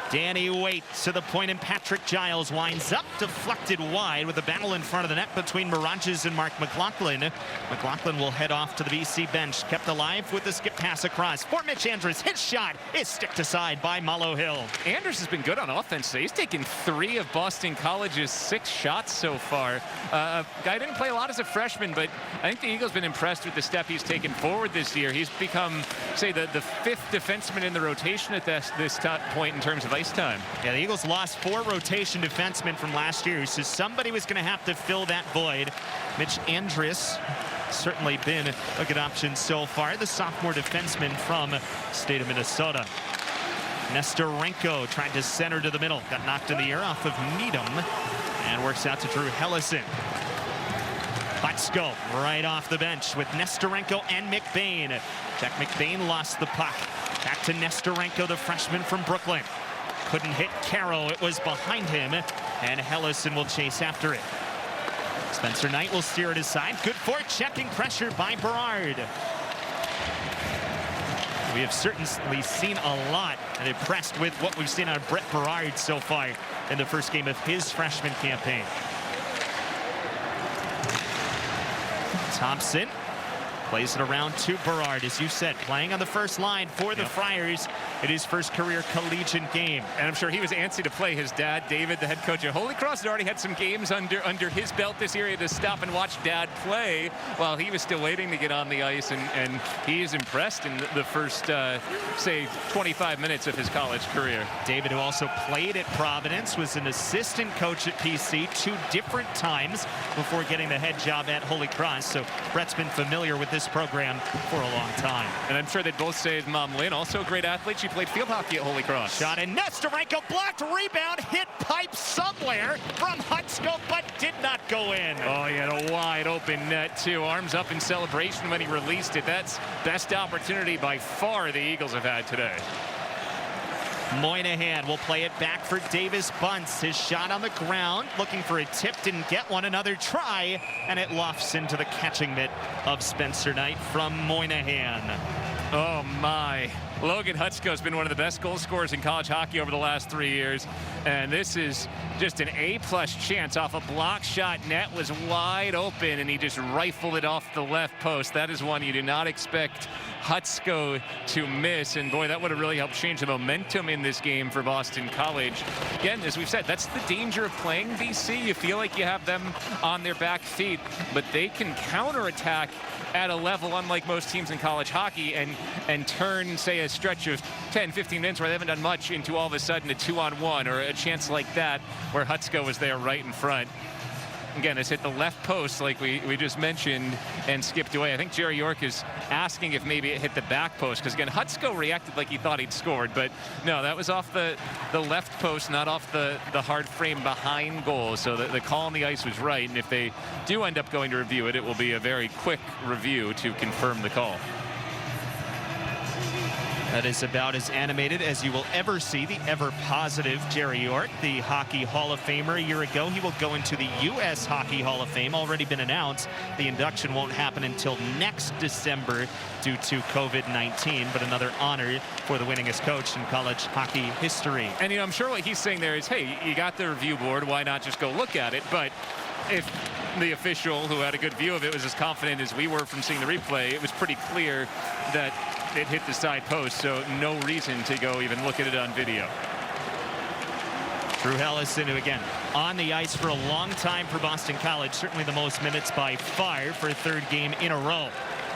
Danny Waite to the point, and Patrick Giles winds up deflected wide with a battle in front of the net between Mirages and Mark McLaughlin. McLaughlin will head off to the BC bench, kept alive with the skip pass across for Mitch Andrus. His shot is sticked aside by Malo Hill. Andrus has been good on offense. He's taken 3 of Boston College's 6 shots so far. Guy didn't play a lot as a freshman, but I think the Eagles been impressed with the step he's taken forward this year. He's become, say, the 5th defenseman in the rotation at this point in terms of ice time. Yeah, the Eagles lost 4 rotation defensemen from last year, so somebody was going to have to fill that void. Mitch Andrus certainly been a good option so far, the sophomore defenseman from state of Minnesota. Nestorenko tried to center to the middle, got knocked in the air off of Needham, and works out to Drew Hellison. Hutsko right off the bench with Nestorenko and McBain. Jack McBain lost the puck. Back to Nestorenko, the freshman from Brooklyn. Couldn't hit Caro, it was behind him, and Hellison will chase after it. Spencer Knight will steer it aside. Good forechecking pressure by Berard. We have certainly seen a lot, and impressed with what we've seen on Brett Berard so far in the first game of his freshman campaign. Thompson plays it around to Berard, as you said, playing on the first line for the Friars in his first career collegiate game. And I'm sure he was antsy to play. His dad, David, the head coach at Holy Cross, had already had some games under his belt this year. He had to stop and watch Dad play while he was still waiting to get on the ice, and he is impressed in the first, say, 25 minutes of his college career. David, who also played at Providence, was an assistant coach at PC 2 different times before getting the head job at Holy Cross. So Brett's been familiar with this program for a long time. And I'm sure they'd both say his mom, Lynn, also a great athlete. She played field hockey at Holy Cross. Shot, and Nestorenko blocked, rebound, hit pipe somewhere from Hutsko, but did not go in. Oh, he had a wide open net, too. Arms up in celebration when he released it. That's best opportunity by far the Eagles have had today. Moynihan will play it back for Davis Bunce. His shot on the ground, looking for a tip, didn't get one. Another try, and it lofts into the catching mitt of Spencer Knight from Moynihan. Oh, my. Logan Hutsko has been one of the best goal scorers in college hockey over the last 3 years. And this is just an A-plus chance off a block shot. Net was wide open, and he just rifled it off the left post. That is one you do not expect Hutsko to miss. And boy, that would have really helped change the momentum in this game for Boston College. Again, as we've said, that's the danger of playing BC. You feel like you have them on their back feet, but they can counterattack at a level unlike most teams in college hockey and turn, say, a stretch of 10, 15 minutes where they haven't done much into all of a sudden a 2-on-1 or a chance like that where Hutsko was there right in front. Again, it's hit the left post like we just mentioned and skipped away. I think Jerry York is asking if maybe it hit the back post, because again, Hutsko reacted like he thought he'd scored, but no, that was off the left post, not off the hard frame behind goal. So the call on the ice was right, and if they do end up going to review it, it will be a very quick review to confirm the call. That is about as animated as you will ever see the ever-positive Jerry York, the Hockey Hall of Famer a year ago. He will go into the U.S. Hockey Hall of Fame, already been announced. The induction won't happen until next December due to COVID-19, but another honor for the winningest coach in college hockey history. And I'm sure what he's saying there is, hey, you got the review board, why not just go look at it? But if the official who had a good view of it was as confident as we were from seeing the replay, it was pretty clear that it hit the side post, so no reason to go even look at it on video. Drew Hellison, who again on the ice for a long time for Boston College, certainly the most minutes by far for a 3rd game in a row.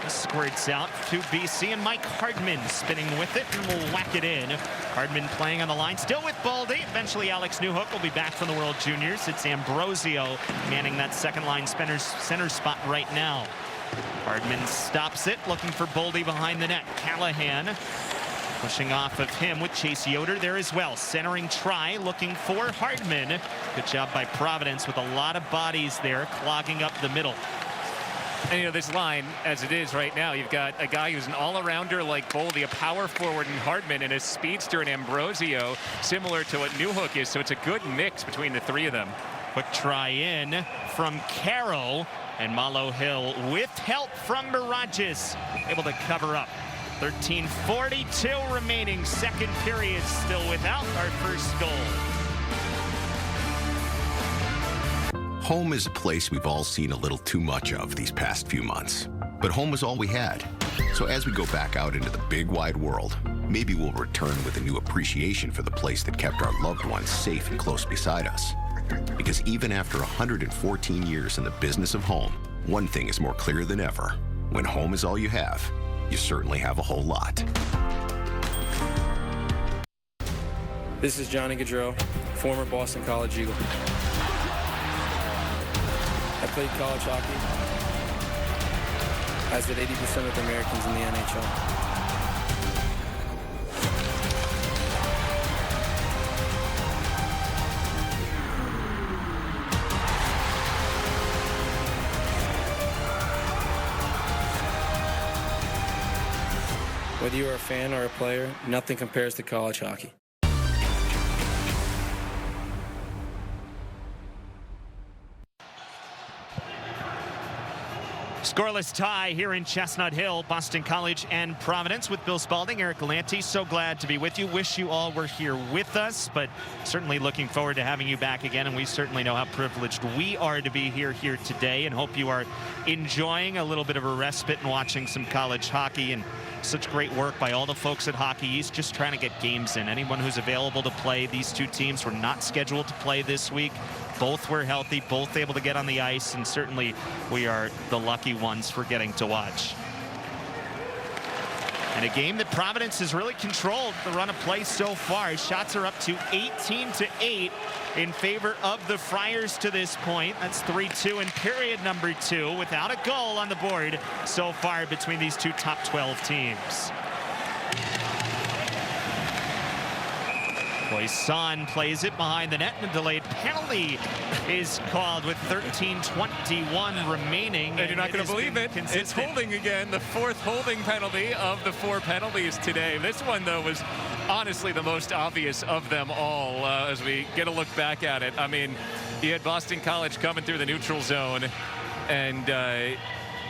Squirts out to BC, and Mike Hardman spinning with it and will whack it in. Hardman playing on the line, still with Baldy. Eventually Alex Newhook will be back from the World Juniors. It's Ambrosio manning that second line center spot right now. Hardman stops it, looking for Boldy behind the net. Callahan pushing off of him with Chase Yoder there as well. Centering try, looking for Hardman. Good job by Providence with a lot of bodies there, clogging up the middle. And, you know, this line, as it is right now, you've got a guy who's an all-arounder like Boldy, a power forward in Hardman, and a speedster in Ambrosio, similar to what Newhook is. So it's a good mix between the three of them. Quick try in from Carroll, and Malo Hill with help from Mirages, able to cover up. 13:42 remaining, second period, still without our first goal. Home is a place we've all seen a little too much of these past few months. But home was all we had. So as we go back out into the big wide world, maybe we'll return with a new appreciation for the place that kept our loved ones safe and close beside us. Because even after 114 years in the business of home, one thing is more clear than ever. When home is all you have, you certainly have a whole lot. This is Johnny Gaudreau, former Boston College Eagle. I played college hockey, as did 80% of the Americans in the NHL. Whether you are a fan or a player, nothing compares to college hockey. Scoreless tie here in Chestnut Hill, Boston College and Providence with Bill Spalding, Eric Galanti. So glad to be with you. Wish you all were here with us, but certainly looking forward to having you back again. And we certainly know how privileged we are to be here today, and hope you are enjoying a little bit of a respite and watching some college hockey. And such great work by all the folks at Hockey East, just trying to get games in. Anyone who's available to play. These two teams were not scheduled to play this week. Both were healthy, both able to get on the ice, and certainly we are the lucky ones for getting to watch. And a game that Providence has really controlled the run of play so far. Shots are up to 18-8 in favor of the Friars to this point. That's 3-2 in period number 2, without a goal on the board so far between these two top 12 teams. Poisson plays it behind the net, and a delayed penalty is called with 13:21 remaining. And you're not going to believe it. It's holding again, the fourth holding penalty of the 4 penalties today. This one, though, was honestly the most obvious of them all as we get a look back at it. I mean, you had Boston College coming through the neutral zone, and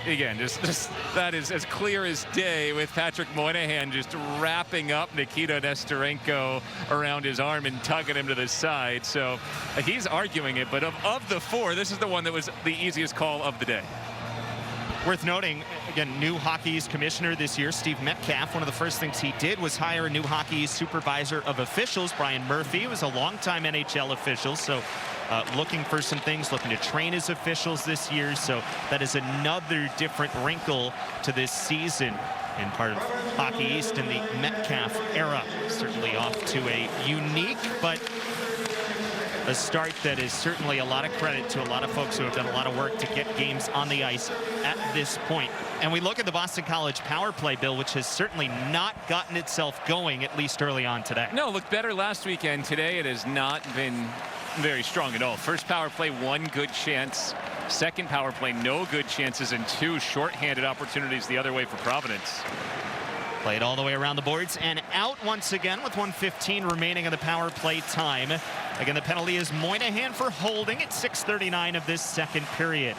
again, just that is as clear as day, with Patrick Moynihan just wrapping up Nikita Nestorenko around his arm and tugging him to the side. So he's arguing it, but of the 4, this is the one that was the easiest call of the day. Worth noting, again, new Hockey East commissioner this year, Steve Metcalf. One of the first things he did was hire a new Hockey East supervisor of officials, Brian Murphy. He was a longtime NHL official, so looking for some things, looking to train his officials this year. So that is another different wrinkle to this season in part of Hockey East in the Metcalf era. Certainly off to a unique, but a start that is certainly a lot of credit to a lot of folks who have done a lot of work to get games on the ice at this point. And we look at the Boston College power play, Bill, which has certainly not gotten itself going, at least early on today. No, it looked better last weekend. Today it has not been very strong at all. First power play, 1 good chance. Second power play, no good chances, and 2 shorthanded opportunities the other way for Providence. Played all the way around the boards and out once again with 1:15 remaining of the power play time. Again, the penalty is Moynihan for holding at 6:39 of this second period.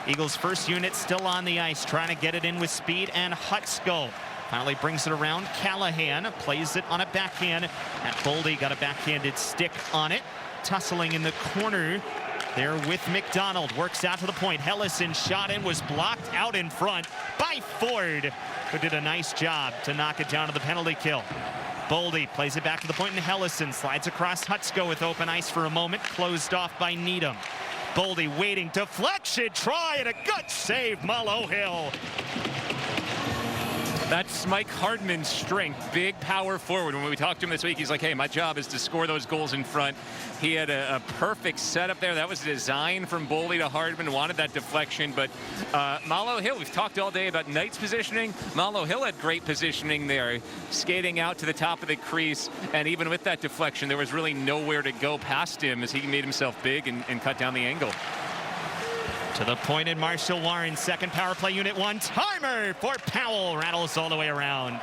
Eagles' first unit still on the ice, trying to get it in with speed, and Hutsko finally brings it around. Callahan plays it on a backhand. At Boldy got a backhanded stick on it. Tussling in the corner there with McDonald. Works out to the point. Hellison shot in, was blocked out in front by Ford, who did a nice job to knock it down to the penalty kill. Boldy plays it back to the point, and Hellison slides across Hutsko with open ice for a moment. Closed off by Needham. Boldy waiting, deflection, try, and a good save, Malo Hill. That's Mike Hardman's strength, big power forward. When we talked to him this week, he's like, hey, my job is to score those goals in front. He had a perfect setup there. That was designed from Boldy to Hardman, wanted that deflection. But Malo Hill, we've talked all day about Knight's positioning. Malo Hill had great positioning there, skating out to the top of the crease. And even with that deflection, there was really nowhere to go past him as he made himself big and cut down the angle. To the point in Marshall Warren, second power play unit, one-timer for Powell. Rattles all the way around.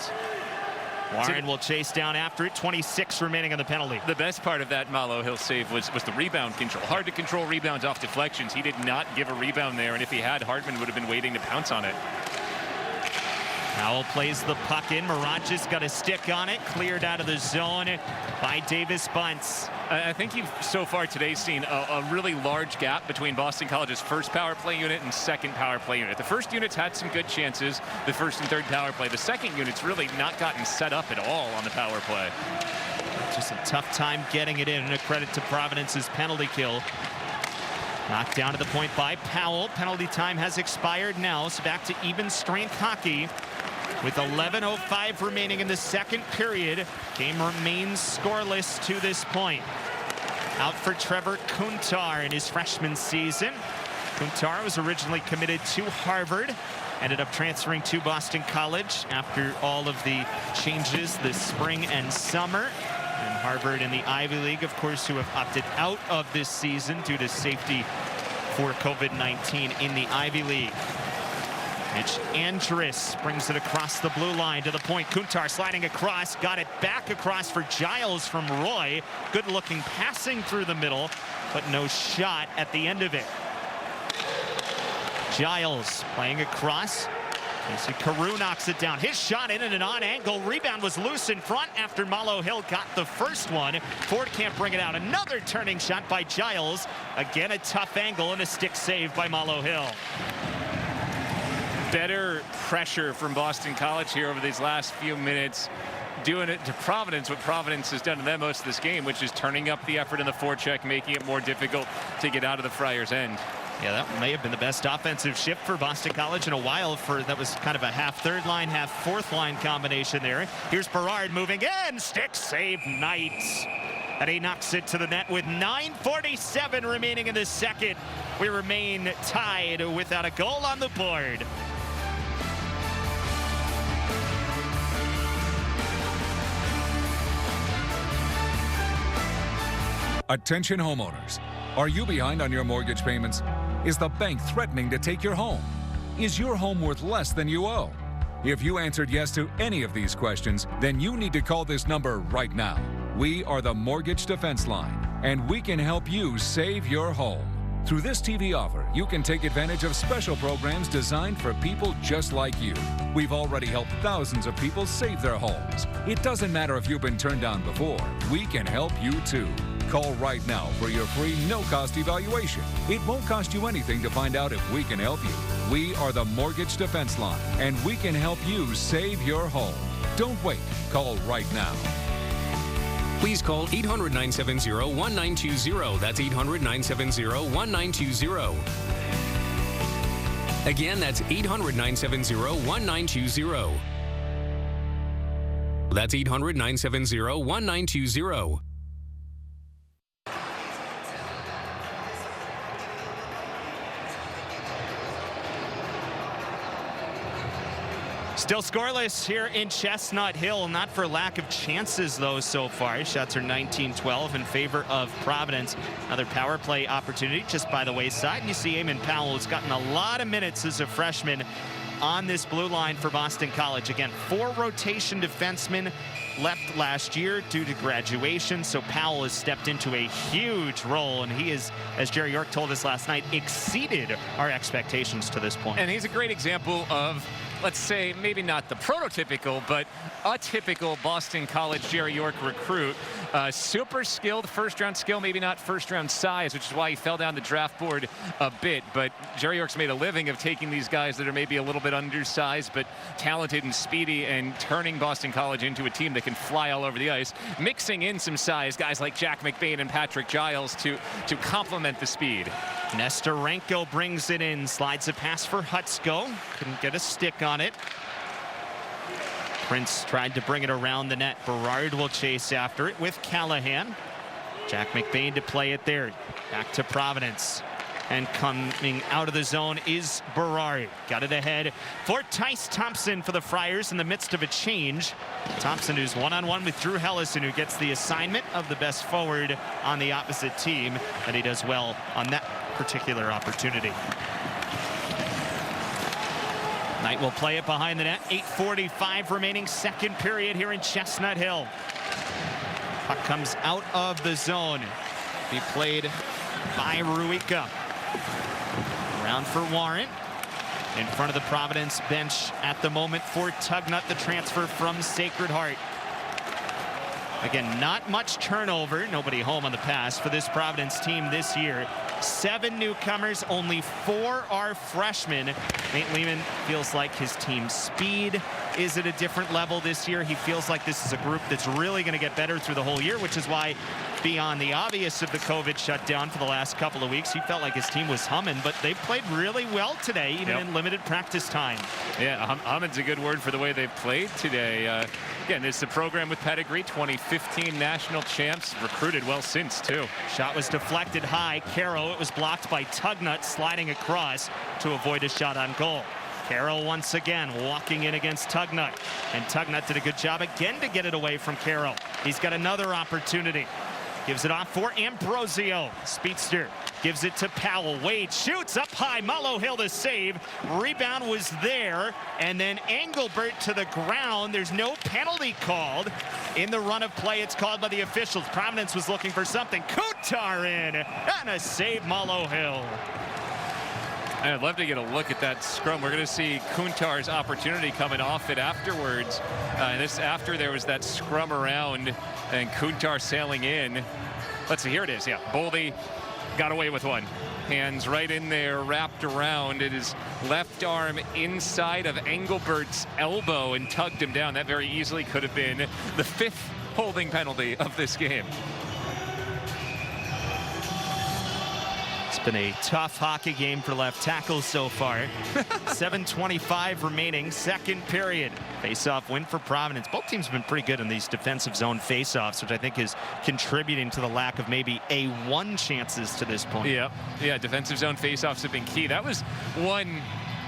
Warren will chase down after it. 26 remaining on the penalty. The best part of that Malo Hill save was the rebound control. Hard to control rebounds off deflections. He did not give a rebound there, and if he had, Hartman would have been waiting to pounce on it. Powell plays the puck in. Miranch's got a stick on it. Cleared out of the zone by Davis Bunce. I think you've so far today seen a really large gap between Boston College's first power play unit and second power play unit. The first unit's had some good chances, the first and third power play. The second unit's really not gotten set up at all on the power play. Just a tough time getting it in, and a credit to Providence's penalty kill. Knocked down to the point by Powell. Penalty time has expired now, so back to even strength hockey. With 11:05 remaining in the second period, game remains scoreless to this point. Out for Trevor Kuntar in his freshman season. Kuntar was originally committed to Harvard, ended up transferring to Boston College after all of the changes this spring and summer. And Harvard and the Ivy League, of course, who have opted out of this season due to safety for COVID-19 in the Ivy League. Mitch Andrus brings it across the blue line to the point. Kuntar sliding across, got it back across for Giles from Roy. Good looking passing through the middle, but no shot at the end of it. Giles playing across. You see Carew knocks it down. His shot in and on angle. Rebound was loose in front after Malo Hill got the first one. Ford can't bring it out. Another turning shot by Giles. Again, a tough angle and a stick save by Malo Hill. Better pressure from Boston College here over these last few minutes, doing it to Providence, what Providence has done to them most of this game, which is turning up the effort in the forecheck, making it more difficult to get out of the Friars' end. Yeah, that may have been the best offensive shift for Boston College in a while. That was kind of a half third line, half fourth line combination there. Here's Berard moving in, stick save Knight. And he knocks it to the net with 9:47 remaining in the second. We remain tied without a goal on the board. Attention homeowners. Are you behind on your mortgage payments? Is the bank threatening to take your home? Is your home worth less than you owe? If you answered yes to any of these questions, then you need to call this number right now. We are the Mortgage Defense Line, and we can help you save your home. Through this TV offer, you can take advantage of special programs designed for people just like you. We've already helped thousands of people save their homes. It doesn't matter if you've been turned down before. We can help you too. Call right now for your free no-cost evaluation. It won't cost you anything to find out if we can help you. We are the Mortgage Defense Line, and we can help you save your home. Don't wait. Call right now. Please call 800-970-1920. That's 800-970-1920. Again, that's 800-970-1920. That's 800-970-1920. Still scoreless here in Chestnut Hill, not for lack of chances though so far. Shots are 19-12 in favor of Providence. Another power play opportunity just by the wayside. And you see Eamon Powell has gotten a lot of minutes as a freshman on this blue line for Boston College. Again, 4 rotation defensemen left last year due to graduation, so Powell has stepped into a huge role, and he is, as Jerry York told us last night, exceeded our expectations to this point. And he's a great example of, let's say, maybe not the prototypical, but a typical Boston College Jerry York recruit. Super skilled first-round skill, maybe not first-round size, which is why he fell down the draft board a bit. But Jerry York's made a living of taking these guys that are maybe a little bit undersized, but talented and speedy, and turning Boston College into a team that can fly all over the ice, mixing in some size, guys like Jack McBain and Patrick Giles to complement the speed. Nestorenko brings it in, slides a pass for Hutsko. Couldn't get a stick on it. Prince tried to bring it around the net. Berard will chase after it with Callahan. Jack McBain to play it there. Back to Providence. And coming out of the zone is Berard. Got it ahead for Tice Thompson for the Friars in the midst of a change. Thompson, who's one-on-one with Drew Hellison, who gets the assignment of the best forward on the opposite team. And he does well on that particular opportunity. Knight will play it behind the net. 8:45 remaining, second period here in Chestnut Hill. Puck comes out of the zone. Be played by Ruika. Around for Warren. In front of the Providence bench at the moment for Tugnut, the transfer from Sacred Heart. Again, not much turnover. Nobody home on the pass for this Providence team this year. 7 newcomers, only 4 are freshmen. Nate Lehman feels like his team's speed is at a different level this year. He feels like this is a group that's really going to get better through the whole year, which is why, beyond the obvious of the COVID shutdown for the last couple of weeks, he felt like his team was humming, but they've played really well today, even in limited practice time. Yeah, humming's a good word for the way they've played today. Again, it's a program with pedigree, 2015 national champs, recruited well since, too. Shot was deflected high. Caro, it was blocked by Tugnut, sliding across to avoid a shot on goal. Caro once again walking in against Tugnut, and Tugnut did a good job again to get it away from Caro. He's got another opportunity. Gives it off for Ambrosio. Speedster gives it to Powell. Wade shoots up high. Malo Hill the save. Rebound was there. And then Engelbert to the ground. There's no penalty called. In the run of play, it's called by the officials. Providence was looking for something. Kuntar in. And a save, Malo Hill. I'd love to get a look at that scrum. We're going to see Kuntar's opportunity coming off it afterwards. And this after there was that scrum around and Kuntar sailing in. Let's see, here it is. Yeah, Boldy got away with one. Hands right in there, wrapped around. It is left arm inside of Engelbert's elbow and tugged him down. That very easily could have been the 5th holding penalty of this game. Been a tough hockey game for left tackles so far. 7:25 remaining, second period. Face-off win for Providence. Both teams have been pretty good in these defensive zone face-offs, which I think is contributing to the lack of maybe A1 chances to this point. Yeah, defensive zone face-offs have been key. That was one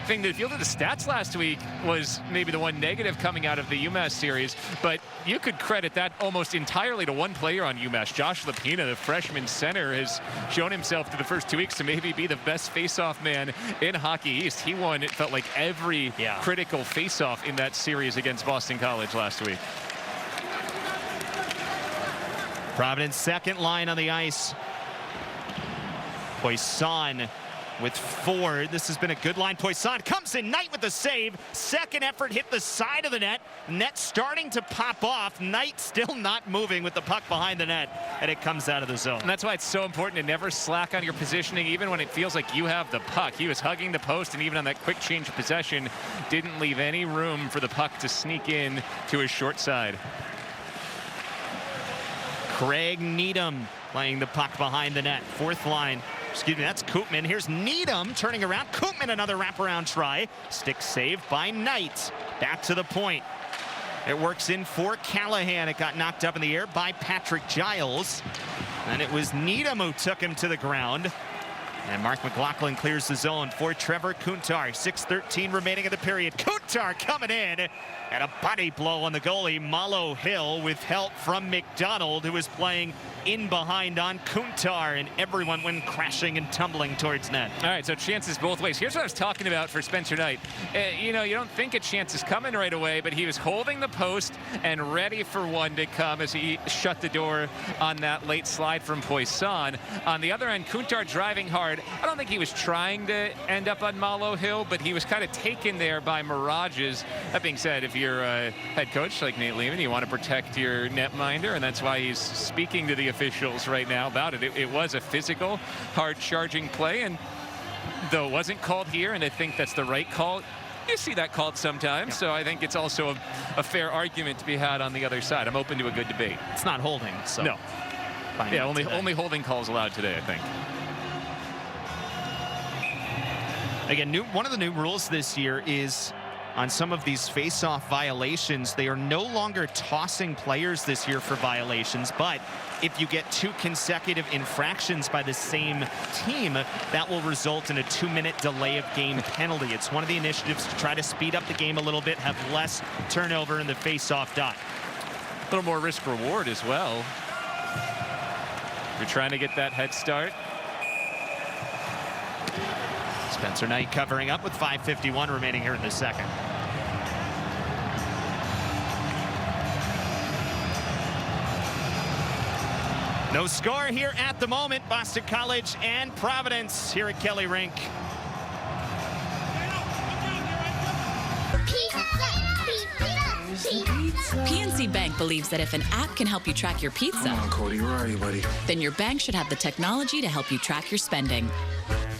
thing that, if you look at the stats last week, was maybe the one negative coming out of the UMass series, but you could credit that almost entirely to one player on UMass. Josh Lapina, the freshman center, has shown himself through the first 2 weeks to maybe be the best face-off man in Hockey East. He won, it felt like, every critical face-off in that series against Boston College last week. Providence second line on the ice. Poisson with Ford. This has been a good line. Poisson comes in. Knight with the save. Second effort hit the side of the net. Net starting to pop off. Knight still not moving with the puck behind the net, and it comes out of the zone. And that's why it's so important to never slack on your positioning, even when it feels like you have the puck. He was hugging the post, and even on that quick change of possession, didn't leave any room for the puck to sneak in to his short side. Craig Needham playing the puck behind the net. Fourth line. Excuse me, that's Koopman. Here's Needham turning around. Koopman, another wraparound try. Stick saved by Knight. Back to the point. It works in for Callahan. It got knocked up in the air by Patrick Giles. And it was Needham who took him to the ground. And Mark McLaughlin clears the zone for Trevor Kuntar. 6:13 remaining in the period. Kuntar coming in. And a body blow on the goalie, Malo Hill, with help from McDonald, who was playing in behind on Kuntar, and everyone went crashing and tumbling towards net. All right, so chances both ways. Here's what I was talking about for Spencer Knight. You know, you don't think a chance is coming right away, but he was holding the post and ready for one to come as he shut the door on that late slide from Poisson. On the other end, Kuntar driving hard. I don't think he was trying to end up on Malo Hill, but he was kind of taken there by mirages. That being said, if you're a head coach like Nate Lehman, you want to protect your netminder, and that's why he's speaking to the officials right now about it. It was a physical, hard-charging play, and though it wasn't called here, and I think that's the right call, you see that called sometimes, so I think it's also a fair argument to be had on the other side. I'm open to a good debate. It's not holding, so. No. Yeah, only holding calls allowed today, I think. Again, one of the new rules this year is on some of these face-off violations, they are no longer tossing players this year for violations, but if you get 2 consecutive infractions by the same team, that will result in a 2-minute delay of game penalty. It's one of the initiatives to try to speed up the game a little bit, have less turnover in the face-off dot. A little more risk reward as well. You're trying to get that head start. Spencer Knight covering up with 5:51 remaining here in the second. No score here at the moment. Boston College and Providence here at Kelly Rink. PNC Bank believes that if an app can help you track your pizza, come on, Cody, where are you, buddy? Then your bank should have the technology to help you track your spending.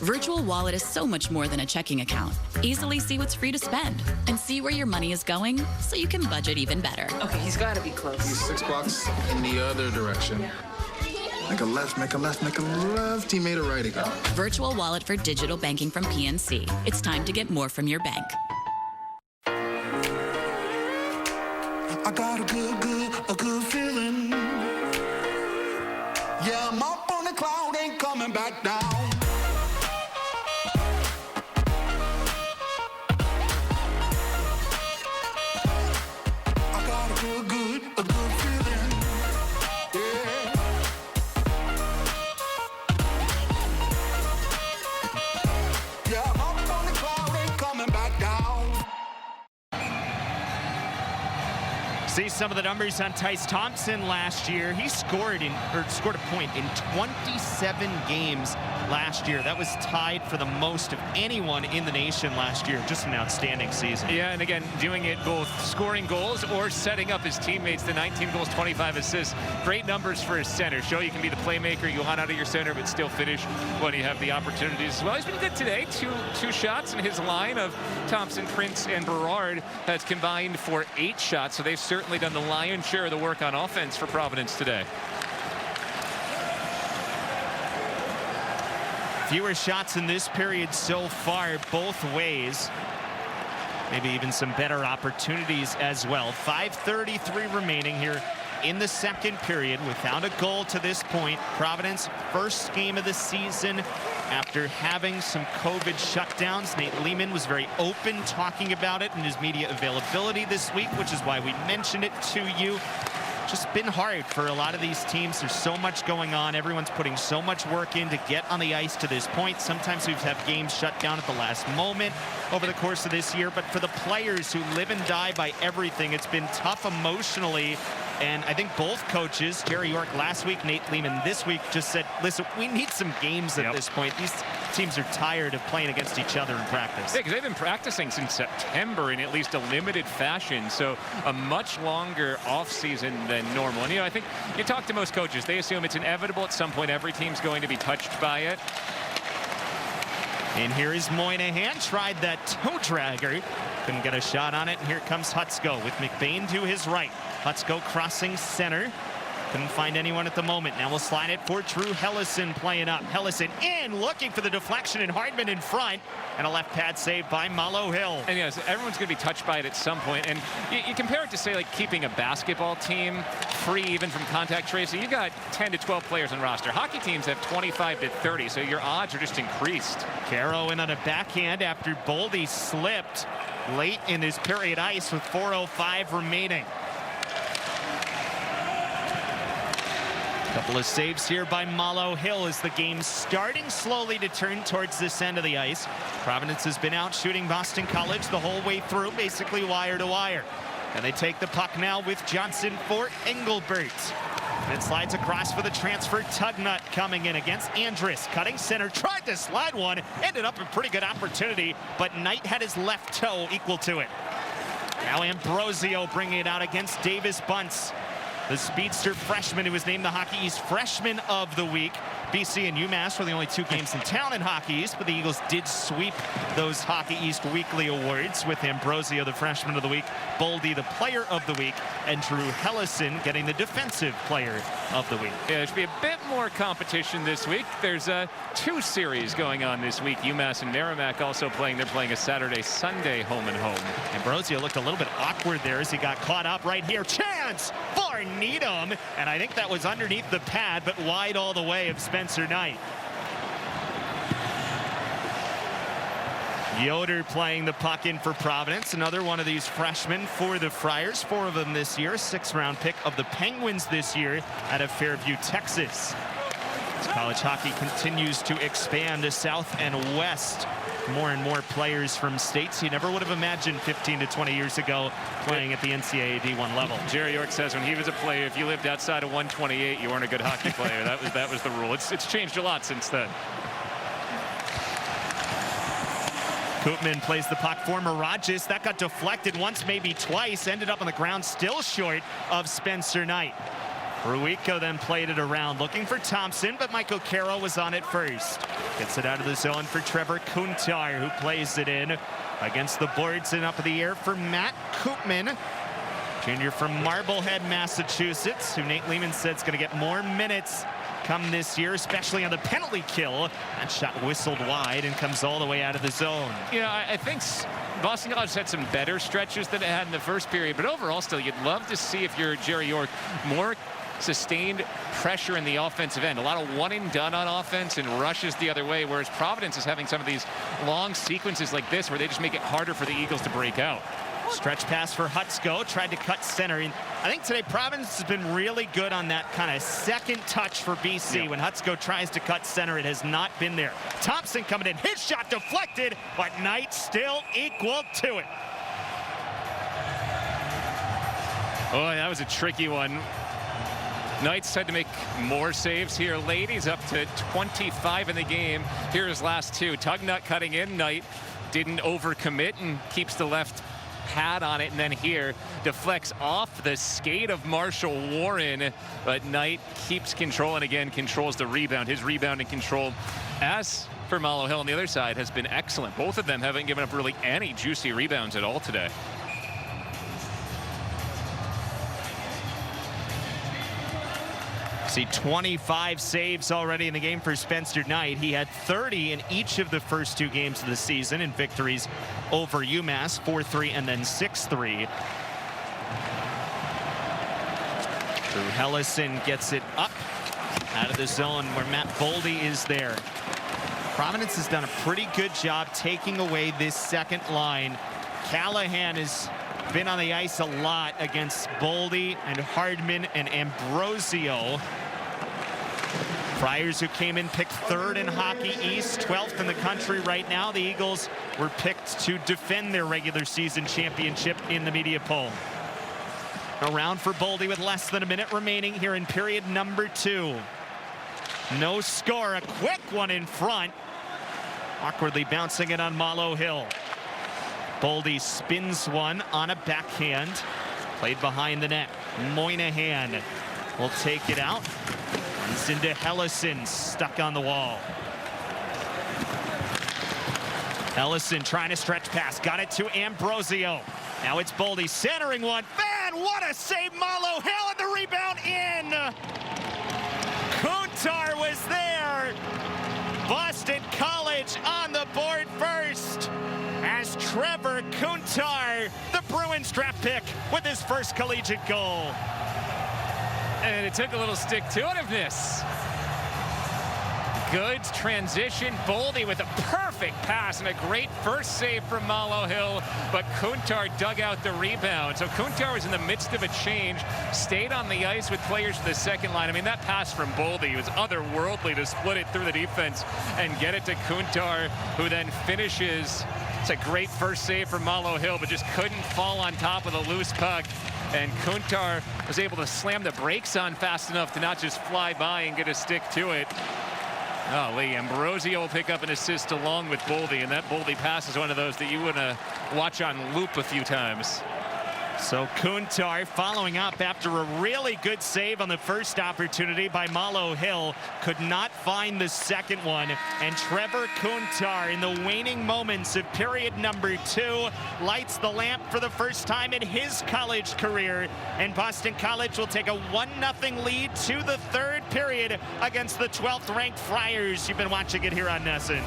Virtual Wallet is so much more than a checking account. Easily see what's free to spend and see where your money is going so you can budget even better. Okay, he's got to be close. He's $6 in the other direction. Make a left, make a left, make a left. He made a right again. Virtual Wallet for digital banking from PNC. It's time to get more from your bank. I got a good feeling. Yeah, I'm up on the cloud, ain't coming back down. I got a good feeling. Yeah. Yeah, I'm up on the cloud, ain't coming back down. See some of the numbers on Tyce Thompson last year. He scored a point in 27 games last year. That was tied for the most of anyone in the nation last year. Just an outstanding season. Yeah, and again, doing it both scoring goals or setting up his teammates. The 19 goals, 25 assists. Great numbers for his center. Show you can be the playmaker you want out of your center, but still finish when you have the opportunities. Well, he's been good today. Two shots, and his line of Thompson, Prince, and Berard has combined for 8 shots. So they've certainly done the lion's share of the work on offense for Providence today. Fewer shots in this period so far, both ways. Maybe even some better opportunities as well. 5:33 remaining here in the second period without a goal to this point. Providence first game of the season after having some COVID shutdowns. Nate Lehman was very open talking about it in his media availability this week, which is why we mentioned it to you. Just been hard for a lot of these teams. There's so much going on. Everyone's putting so much work in to get on the ice to this point. Sometimes we've had games shut down at the last moment over the course of this year. But for the players who live and die by everything, it's been tough emotionally. And I think both coaches, Jerry York last week, Nate Lehman this week, just said, listen, we need some games at this point. These teams are tired of playing against each other in practice. Yeah, because they've been practicing since September in at least a limited fashion. So a much longer offseason than normal. And, you know, I think you talk to most coaches, they assume it's inevitable at some point. Every team's going to be touched by it. And here is Moynihan, tried that toe dragger. Couldn't get a shot on it. And here comes Hutsko with McBain to his right. Hutsko crossing center. Couldn't find anyone at the moment. Now we'll slide it for Drew Hellison playing up. Hellison in, looking for the deflection, and Hardman in front. And a left pad save by Malo Hill. And yes, everyone's going to be touched by it at some point. And you compare it to, say, like keeping a basketball team free even from contact tracing. You got 10 to 12 players on roster. Hockey teams have 25 to 30, so your odds are just increased. Caro in on a backhand after Boldy slipped late in his period ice with 4:05 remaining. Couple of saves here by Malo Hill as the game's starting slowly to turn towards this end of the ice. Providence has been out shooting Boston College the whole way through, basically wire to wire. And they take the puck now with Johnson for Engelbert. And it slides across for the transfer. Tugnut coming in against Andrus. Cutting center, tried to slide one, ended up a pretty good opportunity, but Knight had his left toe equal to it. Now Ambrosio bringing it out against Davis Bunce. The speedster freshman who was named the Hockey East Freshman of the Week. BC and UMass were the only 2 games in town in Hockey East, but the Eagles did sweep those Hockey East weekly awards with Ambrosio, the Freshman of the Week, Boldy, the Player of the Week, and Drew Hellison getting the Defensive Player of the Week. Yeah, there should be a bit more competition this week. There's 2 series going on this week. UMass and Merrimack also playing. They're playing a Saturday-Sunday home and home. Ambrosio looked a little bit awkward there as he got caught up right here. Chance for Needham, and I think that was underneath the pad, but wide all the way of Spencer Knight. Yoder playing the puck in for Providence. Another one of these freshmen for the Friars. 4 of them this year. 6th round pick of the Penguins this year out of Fairview, Texas. College hockey continues to expand to south and west. More and more players from states you never would have imagined 15 to 20 years ago playing at the NCAA D1 level. Jerry York says when he was a player, if you lived outside of 128, you weren't a good hockey player. That was the rule. It's changed a lot since then. Koopman plays the puck for Mirages. That got deflected once, maybe twice. Ended up on the ground, still short of Spencer Knight. Ruico then played it around, looking for Thompson, but Michael Carroll was on it first. Gets it out of the zone for Trevor Kuntar, who plays it in against the boards and up in the air for Matt Koopman, junior from Marblehead, Massachusetts, who Nate Lehman said is going to get more minutes come this year, especially on the penalty kill. That shot whistled wide and comes all the way out of the zone. You know, I think Boston College had some better stretches than it had in the first period, but overall still, you'd love to see, if you're Jerry York, more sustained pressure in the offensive end. A lot of one and done on offense and rushes the other way, whereas Providence is having some of these long sequences like this where they just make it harder for the Eagles to break out. Stretch pass for Hutsko, tried to cut center. And I think today Providence has been really good on that kind of second touch for BC. Yeah. When Hutsko tries to cut center, it has not been there. Thompson coming in, his shot deflected, but Knight still equal to it. Oh, that was a tricky one. Knight's had to make more saves here. Ladies up to 25 in the game. Here his last two. Tugnut cutting in. Knight didn't overcommit and keeps the left pad on it, and then here deflects off the skate of Marshall Warren, but Knight keeps control and again controls the rebound. His rebound and control, as for Malo Hill on the other side, has been excellent. Both of them haven't given up really any juicy rebounds at all today. See 25 saves already in the game for Spencer Knight. He had 30 in each of the first two games of the season in victories over UMass, 4-3 and then 6-3. Drew Hellison gets it up out of the zone where Matt Boldy is there. Providence has done a pretty good job taking away this second line. Callahan has been on the ice a lot against Boldy and Hardman and Ambrosio. Friars, who came in, picked third in Hockey East, 12th in the country right now. The Eagles were picked to defend their regular season championship in the media poll. Around for Boldy with less than a minute remaining here in period number 2. No score, a quick one in front. Awkwardly bouncing it on Malo Hill. Boldy spins one on a backhand. Played behind the net. Moynihan will take it out. Runs into Hellison, stuck on the wall. Hellison trying to stretch pass. Got it to Ambrosio. Now it's Boldy centering one. Man, what a save, Malo Hill, and the rebound in. Kuntar was there. Boston College on the board first, as Trevor Kuntar, the Bruins draft pick, with his first collegiate goal. And it took a little stick-to-itiveness. Good transition. Boldy with a perfect pass and a great first save from Malo Hill, but Kuntar dug out the rebound. So Kuntar was in the midst of a change, stayed on the ice with players for the second line. I mean, that pass from Boldy was otherworldly to split it through the defense and get it to Kuntar, who then finishes. It's a great first save from Malo Hill, but just couldn't fall on top of the loose puck. And Kuntar was able to slam the brakes on fast enough to not just fly by and get a stick to it. Oh, Lee, Ambrosio will pick up an assist along with Boldy, and that Boldy pass is one of those that you want to watch on loop a few times. So Kuntar following up after a really good save on the first opportunity by Malo Hill. Could not find the second one. And Trevor Kuntar, in the waning moments of period number 2, lights the lamp for the first time in his college career. And Boston College will take a 1-0 lead to the third period against the 12th ranked Friars. You've been watching it here on NESN.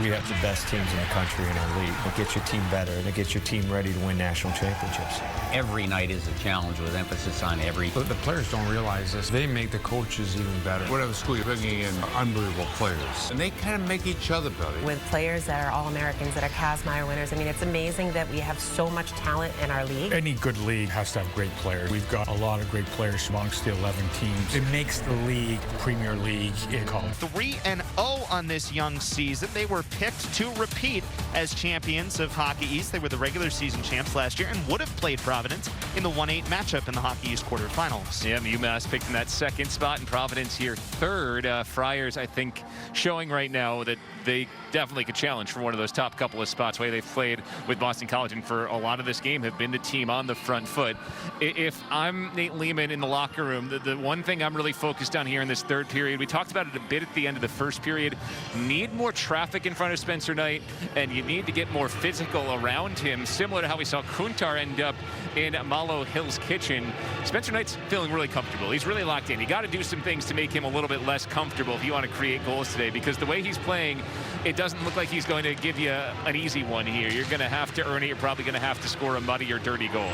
We you have the best teams in the country in our league. It gets your team better, and it gets your team ready to win national championships. Every night is a challenge with emphasis on every. But the players don't realize this. They make the coaches even better. Whatever school you're bringing in unbelievable players. And they kind of make each other better. With players that are All-Americans, that are Kazmaier winners, I mean, it's amazing that we have so much talent in our league. Any good league has to have great players. We've got a lot of great players amongst the 11 teams. It makes the league the premier league in college. 3-0 on this young season. They were picked to repeat as champions of Hockey East. They were the regular season champs last year and would have played Providence in the 1-8 matchup in the Hockey East quarterfinals. Yeah, UMass picked in that second spot, and Providence here third. Friars, I think, showing right now that they definitely could challenge for one of those top couple of spots. The way they've played with Boston College and for a lot of this game have been the team on the front foot. If I'm Nate Lehman in the locker room, the one thing I'm really focused on here in this third period, we talked about it a bit at the end of the first period, need more traffic in front of Spencer Knight, and you need to get more physical around him, similar to how we saw Kuntar end up in Malo Hill's kitchen. Spencer Knight's feeling really comfortable. He's really locked in. You got to do some things to make him a little bit less comfortable if you want to create goals today, because the way he's playing, it doesn't look like he's going to give you an easy one here. You're going to have to earn it. You're probably going to have to score a muddy or dirty goal.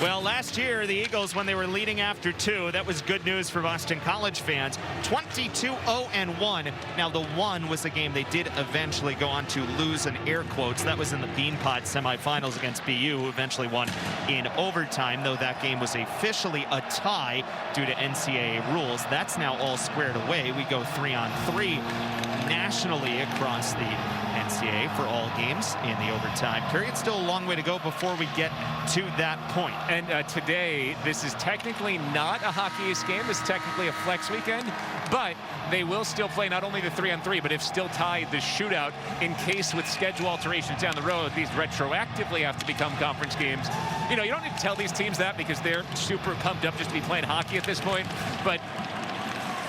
Well, last year, the Eagles, when they were leading after 2, that was good news for Boston College fans. 22-0-1. Now, the 1 was a game they did eventually go on to lose in air quotes. That was in the Beanpot semifinals against BU, who eventually won in overtime, though that game was officially a tie due to NCAA rules. That's now all squared away. We go 3-on-3 nationally across the NCAA for all games in the overtime period. Still a long way to go before we get to that point. And today, this is technically not a Hockey East game. This is technically a flex weekend, but they will still play not only the 3-on-3, but if still tied the shootout in case with schedule alterations down the road, these retroactively have to become conference games. You know, you don't need to tell these teams that because they're super pumped up just to be playing hockey at this point, but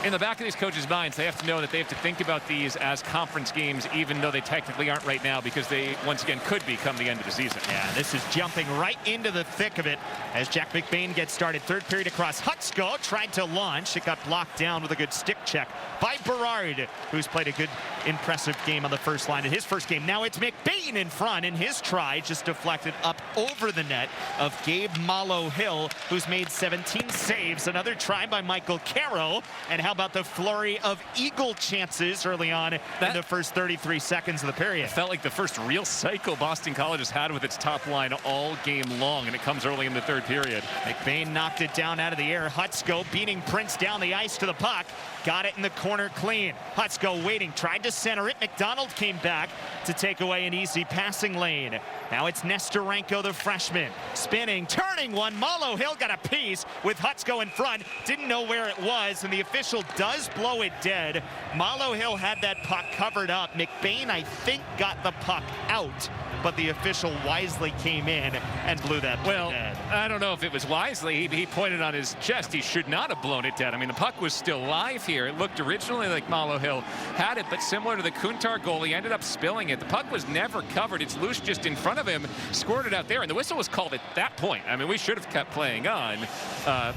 in the back of these coaches' minds, they have to know that they have to think about these as conference games, even though they technically aren't right now, because they, once again, could be come the end of the season. Yeah, this is jumping right into the thick of it as Jack McBain gets started. Third period across. Hutsko tried to launch. It got blocked down with a good stick check by Berard, who's played a good, impressive game on the first line in his first game. Now it's McBain in front, and his try just deflected up over the net of Gabe Malo Hill, who's made 17 saves. Another try by Michael Caro, and how about the flurry of Eagle chances early on in the first 33 seconds of the period. It felt like the first real cycle Boston College has had with its top line all game long, and it comes early in the third period. McBain knocked it down out of the air. Hutsko beating Prince down the ice to the puck. Got it in the corner clean. Hutsko waiting, tried to center it. McDonald came back to take away an easy passing lane. Now it's Nestorenko, the freshman. Spinning, turning one. Malo Hill got a piece with Hutsko in front. Didn't know where it was, and the official does blow it dead. Malo Hill had that puck covered up. McBain, I think, got the puck out, but the official wisely came in and blew that puck dead. I don't know if it was wisely. He pointed on his chest. He should not have blown it dead. I mean, the puck was still live here. It looked originally like Malo Hill had it, but similar to the Kuntar goal, he ended up spilling it. The puck was never covered. It's loose just in front of him. Scored it out there, and the whistle was called at that point. I mean, we should have kept playing on,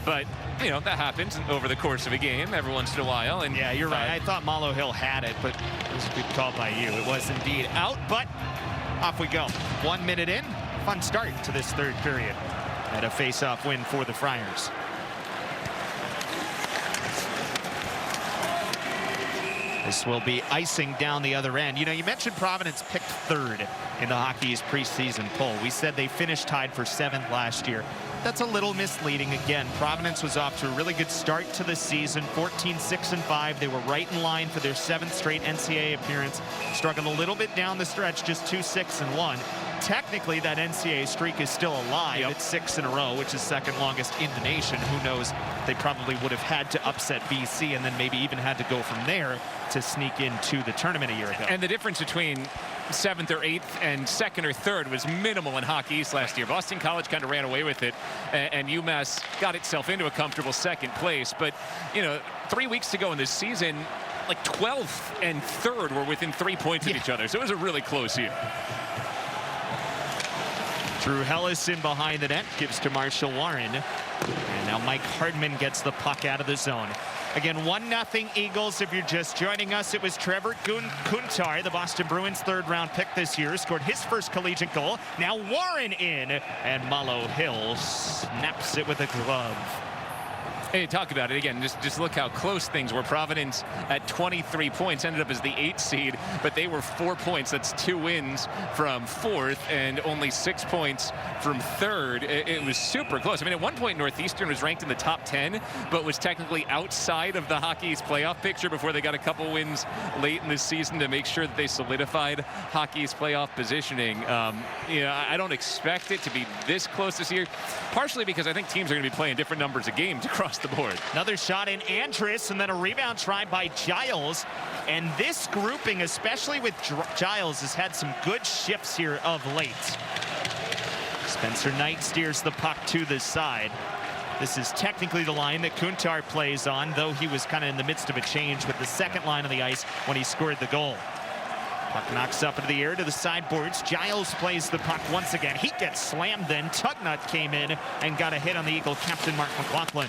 but, you know, that happens over the course of a game every once in a while. And yeah, you're right. I thought Malo Hill had it, but it was a good call by you. It was indeed out, but off we go. 1 minute in. Fun start to this third period. And a face-off win for the Friars. This will be icing down the other end. You know, you mentioned Providence picked third in the Hockey East preseason poll. We said they finished tied for 7th last year. That's a little misleading. Again, Providence was off to a really good start to the season, 14-6-5. They were right in line for their 7th straight NCAA appearance. Struggled a little bit down the stretch, just 2-6-1. Technically, that NCAA streak is still alive. It's 6 in a row, which is second longest in the nation. Who knows? They probably would have had to upset BC and then maybe even had to go from there to sneak into the tournament a year ago. And the difference between 7th or 8th and 2nd or 3rd was minimal in Hockey East last year. Boston College kind of ran away with it, and UMass got itself into a comfortable 2nd place. But, you know, 3 weeks to go in this season, like 12th and 3rd were within 3 points of each other. So it was a really close year. Drew Hellison behind the net, gives to Marshall Warren. And now Now Mike Hardman gets the puck out of the zone. Again, 1-0 Eagles. If you're just joining us, it was Trevor Kuntar, the Boston Bruins' third-round pick this year, scored his first collegiate goal. Now Warren in, and Malo Hill snaps it with a glove. Hey, talk about it again. Just look how close things were. Providence at 23 points ended up as the 8th seed, but they were 4 points. That's 2 wins from 4th and only 6 points from 3rd. It was super close. I mean, at one point, Northeastern was ranked in the top 10, but was technically outside of the Hockey's playoff picture before they got a couple wins late in the season to make sure that they solidified Hockey's playoff positioning. I don't expect it to be this close this year, partially because I think teams are going to be playing different numbers of games across the board. Another shot in Andrus, and then a rebound try by Giles. And this grouping, especially with Giles, has had some good shifts here of late. Spencer Knight steers the puck to the side. This is technically the line that Kuntar plays on, though he was kind of in the midst of a change with the second line of the ice when he scored the goal. Puck knocks up into the air to the sideboards. Giles plays the puck once again. He gets slammed then. Tugnut came in and got a hit on the Eagle captain, Mark McLaughlin.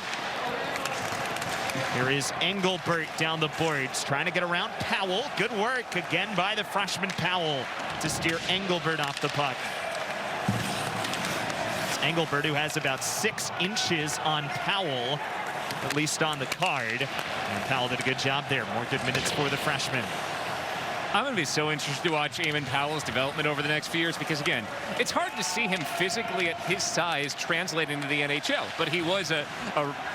Here is Engelbert down the boards, trying to get around Powell. Good work again by the freshman Powell to steer Engelbert off the puck. It's Engelbert who has about 6 inches on Powell, at least on the card. And Powell did a good job there. More good minutes for the freshman. I'm going to be so interested to watch Eamon Powell's development over the next few years because, again, it's hard to see him physically at his size translate into the NHL. But he was a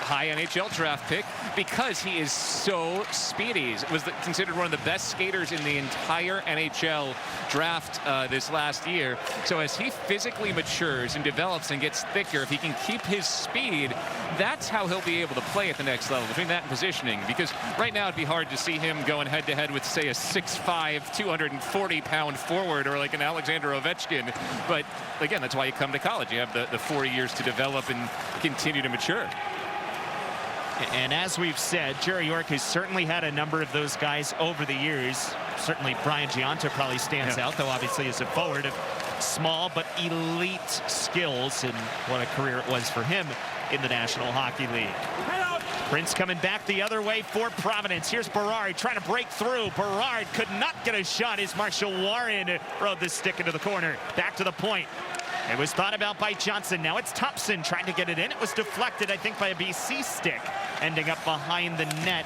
high NHL draft pick because he is so speedy. He was considered one of the best skaters in the entire NHL draft this last year. So as he physically matures and develops and gets thicker, if he can keep his speed, that's how he'll be able to play at the next level, between that and positioning. Because right now it'd be hard to see him going head-to-head with, say, a 6'5", 240-pound forward or like an Alexander Ovechkin. But again, that's why you come to college. You have the 4 years to develop and continue to mature. And as we've said, Jerry York has certainly had a number of those guys over the years. Certainly Brian Giunta probably stands out, though obviously as a forward of small but elite skills, and what a career it was for him in the National Hockey League. Prince coming back the other way for Providence. Here's Berard trying to break through. Berard could not get a shot as Marshall Warren rode the stick into the corner. Back to the point. It was thought about by Johnson. Now it's Thompson trying to get it in. It was deflected, I think, by a BC stick, ending up behind the net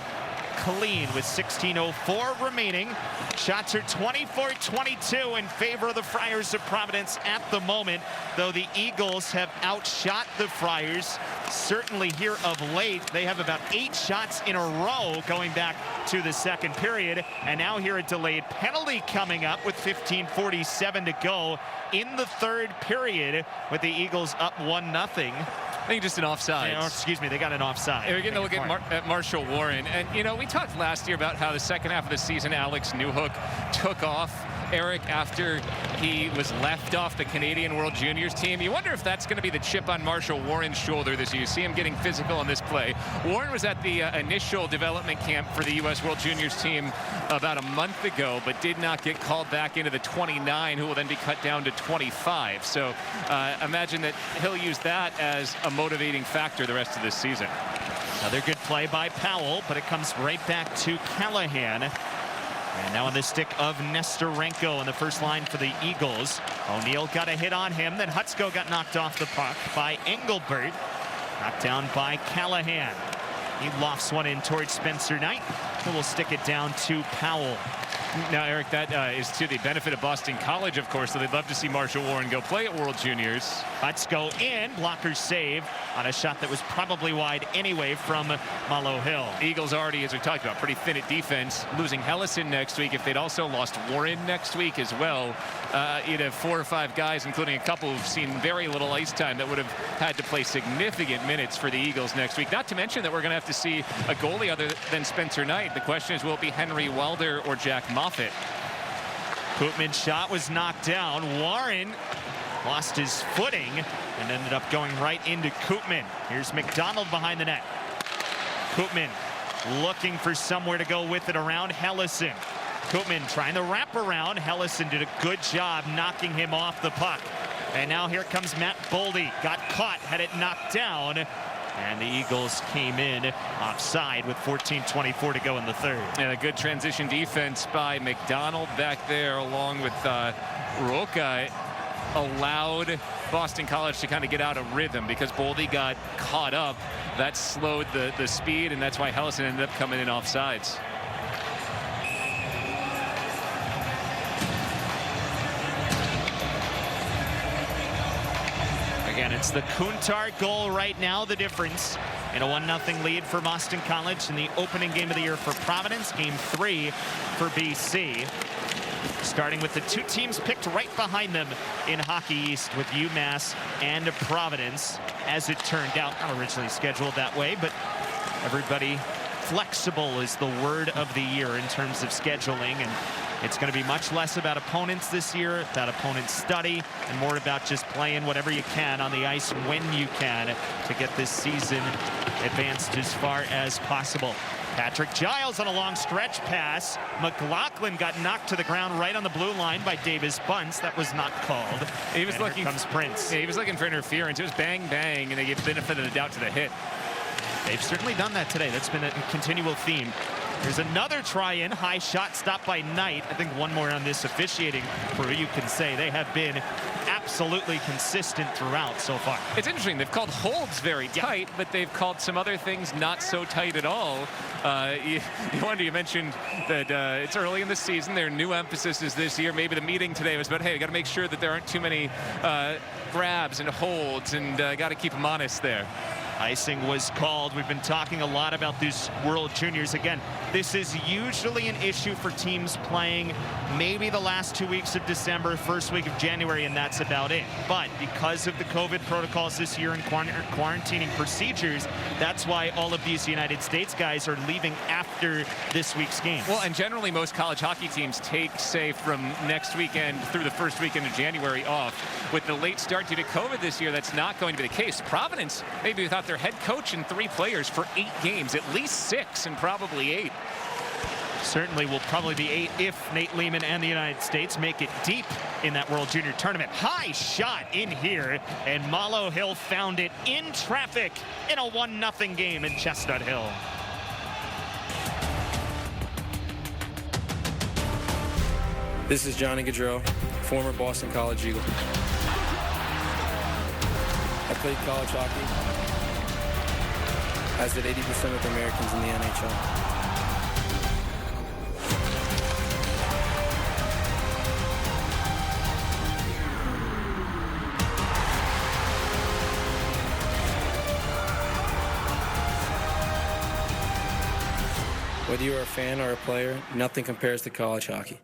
clean with 16:04 remaining. Shots are 24-22 in favor of the Friars of Providence at the moment, though the Eagles have outshot the Friars. Certainly here of late, they have about 8 shots in a row going back to the second period. And now here a delayed penalty coming up with 15:47 to go in the third period, with the Eagles up 1-0. I think just an offside. Yeah, excuse me, they got an offside. We're getting to look at Marshall Warren. And, you know, we talked last year about how the second half of the season, Alex Newhook took off, Eric, after he was left off the Canadian World Juniors team. You wonder if that's going to be the chip on Marshall Warren's shoulder this year. You see him getting physical on this play. Warren was at the initial development camp for the U.S. World Juniors team about a month ago, but did not get called back into the 29, who will then be cut down to 25. So imagine that he'll use that as a motivating factor the rest of this season. Another good play by Powell, but it comes right back to Callahan. And now on the stick of Nestorenko in the first line for the Eagles. O'Neill got a hit on him, then Hutsko got knocked off the puck by Engelbert. Knocked down by Callahan. He lofts one in towards Spencer Knight, and will stick it down to Powell. Now, Eric, that is to the benefit of Boston College, of course, so they'd love to see Marshall Warren go play at World Juniors. Hutsko in, blocker save on a shot that was probably wide anyway from Malo Hill. Eagles already, as we talked about, pretty thin at defense. Losing Hellison next week. If they'd also lost Warren next week as well, you'd have 4 or 5 guys, including a couple who've seen very little ice time, that would have had to play significant minutes for the Eagles next week. Not to mention that we're going to have to see a goalie other than Spencer Knight. The question is, will it be Henry Wilder or Jack Moffett? Koopman's shot was knocked down. Warren lost his footing and ended up going right into Koopman. Here's McDonald behind the net. Koopman looking for somewhere to go with it around Hellison. Koopman trying to wrap around. Hellison did a good job knocking him off the puck. And now here comes Matt Boldy. Got caught, had it knocked down. And the Eagles came in offside with 14:24 to go in the third. And a good transition defense by McDonald back there, along with Roca, allowed Boston College to kind of get out of rhythm because Boldy got caught up. That slowed the speed, and that's why Hellison ended up coming in offsides. Again, it's the Kuntar goal right now, the difference in a 1-0 lead for Boston College in the opening game of the year for Providence, game 3 for BC. Starting with the two teams picked right behind them in Hockey East with UMass and Providence. As it turned out, not originally scheduled that way, but everybody flexible is the word of the year in terms of scheduling, and it's going to be much less about opponents this year, about opponent study, and more about just playing whatever you can on the ice when you can to get this season advanced as far as possible. Patrick Giles on a long stretch pass. McLaughlin got knocked to the ground right on the blue line by Davis Bunce. That was not called. He was looking. Here comes Prince. Yeah, he was looking for interference. It was bang, bang, and they give benefit of the doubt to the hit. They've certainly done that today. That's been a continual theme. There's another try-in, high shot stopped by Knight. I think one more on this officiating crew. You can say they have been absolutely consistent throughout so far. It's interesting. They've called holds very tight, but they've called some other things not so tight at all. You mentioned that it's early in the season. Their new emphasis is this year. Maybe the meeting today was about, hey, we got to make sure that there aren't too many grabs and holds, and got to keep them honest there. Icing was called. We've been talking a lot about these World Juniors. Again, this is usually an issue for teams playing maybe the last 2 weeks of December, first week of January, and that's about it. But because of the COVID protocols this year and quarantining procedures, that's why all of these United States guys are leaving after this week's games. Well, and generally most college hockey teams take, say, from next weekend through the first weekend of January off. With the late start due to COVID this year, that's not going to be the case. Providence, maybe without their head coach and 3 players for 8 games, at least 6 and probably 8. Certainly will probably be 8 if Nate Lehman and the United States make it deep in that World Junior Tournament. High shot in here, and Malo Hill found it in traffic in a 1-0 game in Chestnut Hill. This is Johnny Gaudreau, former Boston College Eagle. I played college hockey, as did 80% of the Americans in the NHL. Whether you're a fan or a player, nothing compares to college hockey.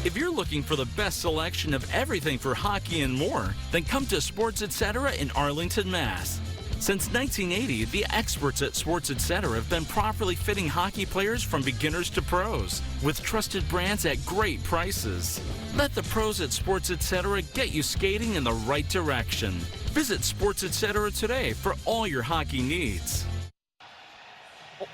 If you're looking for the best selection of everything for hockey and more, then come to Sports Etc. in Arlington, Mass. Since 1980, the experts at Sports Etc. have been properly fitting hockey players from beginners to pros, with trusted brands at great prices. Let the pros at Sports Etc. get you skating in the right direction. Visit Sports Etc. today for all your hockey needs.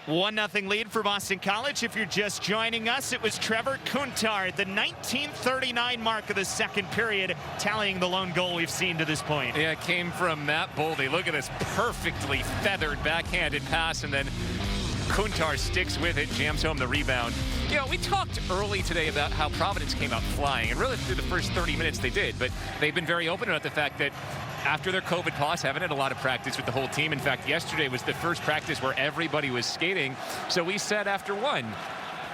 1-0 lead for Boston College. If you're just joining us, it was Trevor Kuntar, the 1939 mark of the second period, tallying the lone goal we've seen to this point. Yeah, it came from Matt Boldy. Look at this perfectly feathered backhanded pass, and then Kuntar sticks with it, jams home the rebound. You know, we talked early today about how Providence came out flying, and really through the first 30 minutes they did, but they've been very open about the fact that after their COVID pause, haven't had a lot of practice with the whole team. In fact, yesterday was the first practice where everybody was skating. So we said after one,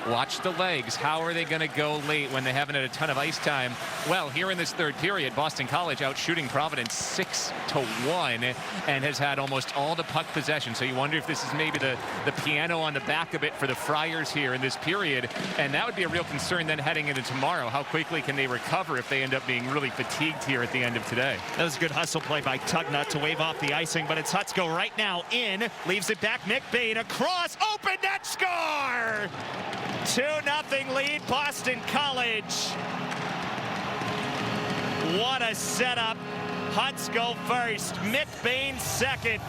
watch the legs. How are they going to go late when they haven't had a ton of ice time? Well, here in this third period, Boston College out shooting Providence 6-1 and has had almost all the puck possession. So you wonder if this is maybe the piano on the back of it for the Friars here in this period. And that would be a real concern then heading into tomorrow. How quickly can they recover if they end up being really fatigued here at the end of today? That was a good hustle play by Tugnut to wave off the icing, but it's Hutsko right now in, leaves it back, McBain across, open net, score! 2-0 lead, Boston College. What a setup. Hutsko first, McBain second.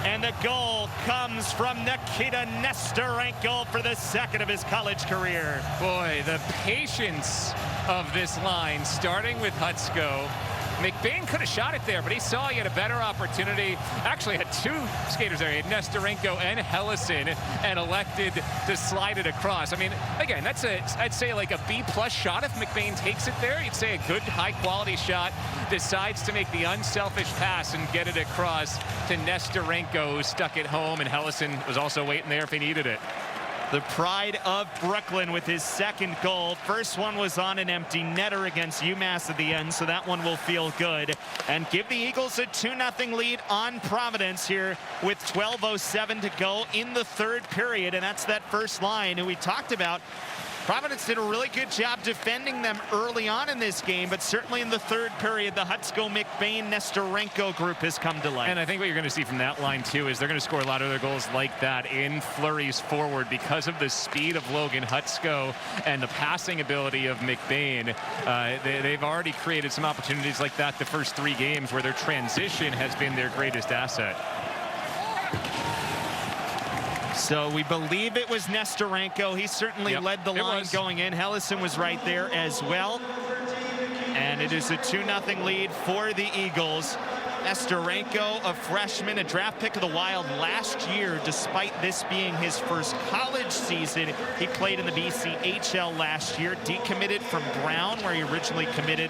And the goal comes from Nikita Nesterenko for the second of his college career. Boy, the patience of this line, starting with Hutsko. McBain could have shot it there, but he saw he had a better opportunity. Actually had two skaters there. He had Nestorenko and Hellison, and elected to slide it across. I mean, again, that's I'd say like a B+ shot if McBain takes it there. You'd say a good, high-quality shot. Decides to make the unselfish pass and get it across to Nestorenko, who stuck it home, and Hellison was also waiting there if he needed it. The pride of Brooklyn with his second goal. First one was on an empty netter against UMass at the end, so that one will feel good. And give the Eagles a 2-0 lead on Providence here with 12:07 to go in the third period. And that's that first line who we talked about. Providence did a really good job defending them early on in this game, but certainly in the third period, the Hutsko, McBain, Nestorenko group has come to life. And I think what you're going to see from that line, too, is they're going to score a lot of their goals like that in flurries forward because of the speed of Logan Hutsko and the passing ability of McBain. They've already created some opportunities like that the first 3 games where their transition has been their greatest asset. So we believe it was Nestorenko. He certainly led the line going in. Hellison was right there as well. And it is a 2-0 lead for the Eagles. Nestorenko, a freshman, a draft pick of the Wild last year, despite this being his first college season. He played in the BCHL last year, decommitted from Brown, where he originally committed.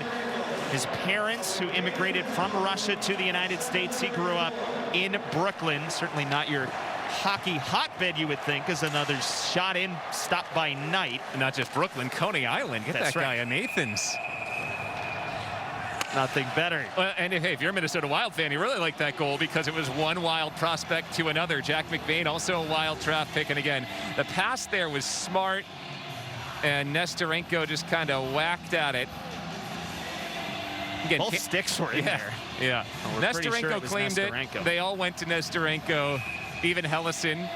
His parents, who immigrated from Russia to the United States, he grew up in Brooklyn. Certainly not your hockey hotbed, you would think, as another shot in, stopped by Knight. Not just Brooklyn, Coney Island. Get that guy on Nathan's. Nothing better. And hey, if you're a Minnesota Wild fan, you really like that goal because it was one Wild prospect to another. Jack McBain, also a Wild draft pick. And again, the pass there was smart, and Nestorenko just kind of whacked at it. Again, both sticks were in there. Yeah. Well, Nestorenko claimed it. They all went to Nestorenko. Even Hellison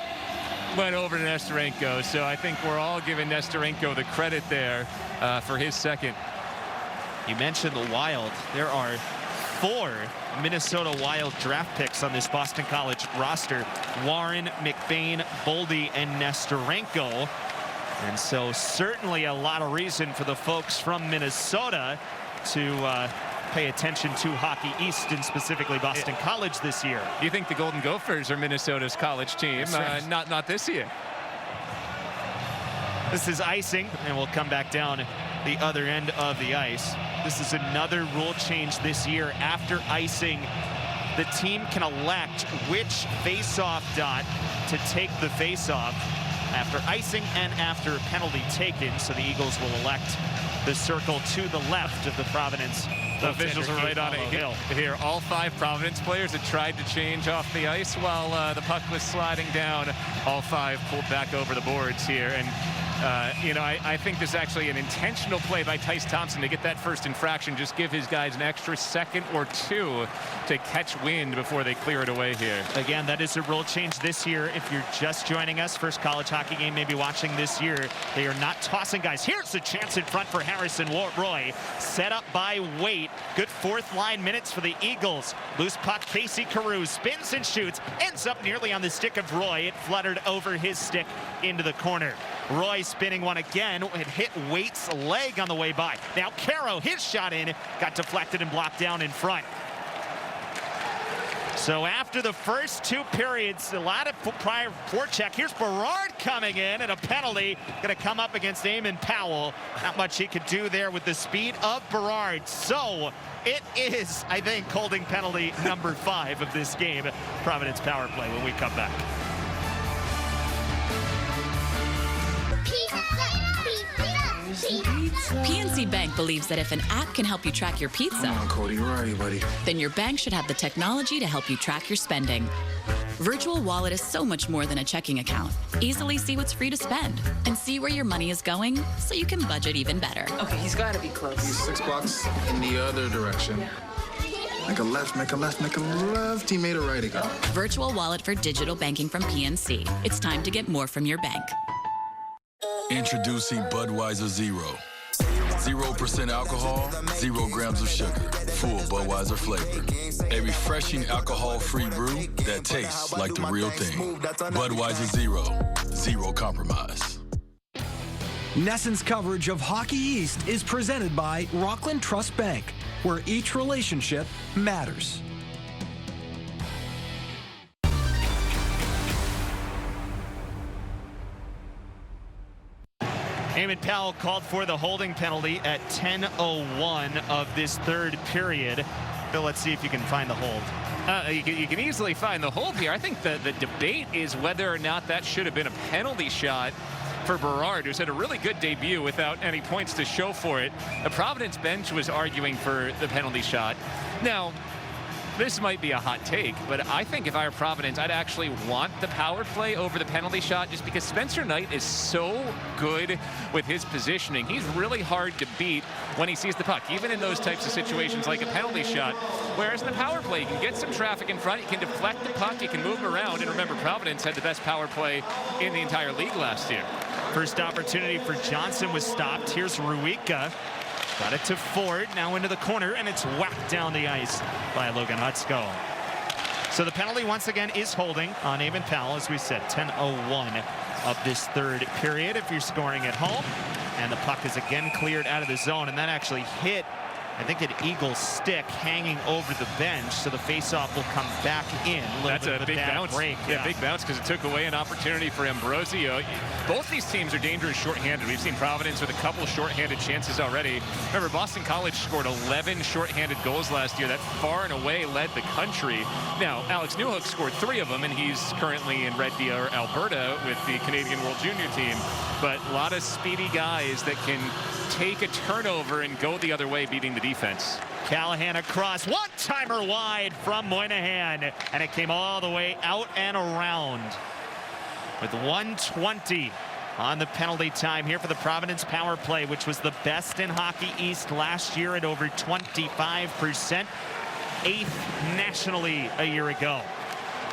went over to Nestorenko. So I think we're all giving Nestorenko the credit there for his second. You mentioned the Wild. There are 4 Minnesota Wild draft picks on this Boston College roster. Warren, McBain, Boldy, and Nestorenko. And so certainly a lot of reason for the folks from Minnesota to pay attention to Hockey East and specifically Boston College this year. You think the Golden Gophers are Minnesota's college team? Right. Not this year. This is icing, and we'll come back down the other end of the ice. This is another rule change this year. After icing, the team can elect which face-off dot to take the face-off after icing and after a penalty taken. So the Eagles will elect the circle to the left of the Providence. The officials are right on it here. All 5 Providence players had tried to change off the ice while the puck was sliding down. All 5 pulled back over the boards here. And you know, I think this is actually an intentional play by Tice Thompson to get that first infraction. Just give his guys an extra second or 2 to catch wind before they clear it away here. Again, that is a rule change this year. If you're just joining us, first college hockey game maybe watching this year, they are not tossing guys. Here's the chance in front for Harrison Roy. Set up by Waite. Good fourth line minutes for the Eagles. Loose puck, Casey Carew spins and shoots. Ends up nearly on the stick of Roy. It fluttered over his stick into the corner. Roy spinning one again. It hit Waite's leg on the way by. Now Caro, his shot in, got deflected and blocked down in front. So after the first 2 periods, a lot of prior forecheck. Here's Berard coming in, and a penalty going to come up against Eamon Powell. Not much he could do there with the speed of Berard. So it is, I think, holding penalty number 5 of this game. Providence power play when we come back. PNC Bank believes that if an app can help you track your pizza, Come on, Cody, where are you, buddy? then your bank should have the technology to help you track your spending. Virtual Wallet is so much more than a checking account. Easily see what's free to spend and see where your money is going so you can budget even better. Okay, he's got to be close. He's 6 blocks in the other direction. Make a left, make a left, make a left. He made a right again. Virtual Wallet for digital banking from PNC. It's time to get more from your bank. Introducing Budweiser Zero. 0% alcohol, 0 grams of sugar, full Budweiser flavor. A refreshing alcohol-free brew that tastes like the real thing. Budweiser Zero, 0 compromise. Nesson's coverage of Hockey East is presented by Rockland Trust Bank, where each relationship matters. Eamon Powell called for the holding penalty at 10:01 of this third period. Bill, let's see if you can find the hold. You can easily find the hold here. I think the debate is whether or not that should have been a penalty shot for Berard, who's had a really good debut without any points to show for it. The Providence bench was arguing for the penalty shot. Now, this might be a hot take, but I think if I were Providence, I'd actually want the power play over the penalty shot, just because Spencer Knight is so good with his positioning. He's really hard to beat when he sees the puck, even in those types of situations like a penalty shot. Whereas in the power play, you can get some traffic in front, you can deflect the puck, you can move him around. And remember, Providence had the best power play in the entire league last year. First opportunity for Johnson was stopped. Here's Ruika. Got it to Ford, now into the corner, and it's whacked down the ice by Logan Hutsko. So the penalty once again is holding on Eamon Powell, as we said, 10:01 of this third period if you're scoring at home. And the puck is again cleared out of the zone, and that actually hit, I think, an Eagles stick hanging over the bench, so the faceoff will come back in. That's a big bounce. Break. Yeah, big bounce, because it took away an opportunity for Ambrosio. Both these teams are dangerous shorthanded. We've seen Providence with a couple shorthanded chances already. Remember, Boston College scored 11 shorthanded goals last year. That far and away led the country. Now, Alex Newhook scored 3 of them, and he's currently in Red Deer, Alberta, with the Canadian World Junior team. But a lot of speedy guys that can take a turnover and go the other way, beating the defense. Callahan across, one-timer wide from Moynihan, and it came all the way out and around. With 1:20 on the penalty time here for the Providence power play, which was the best in Hockey East last year at over 25%, 8th nationally a year ago.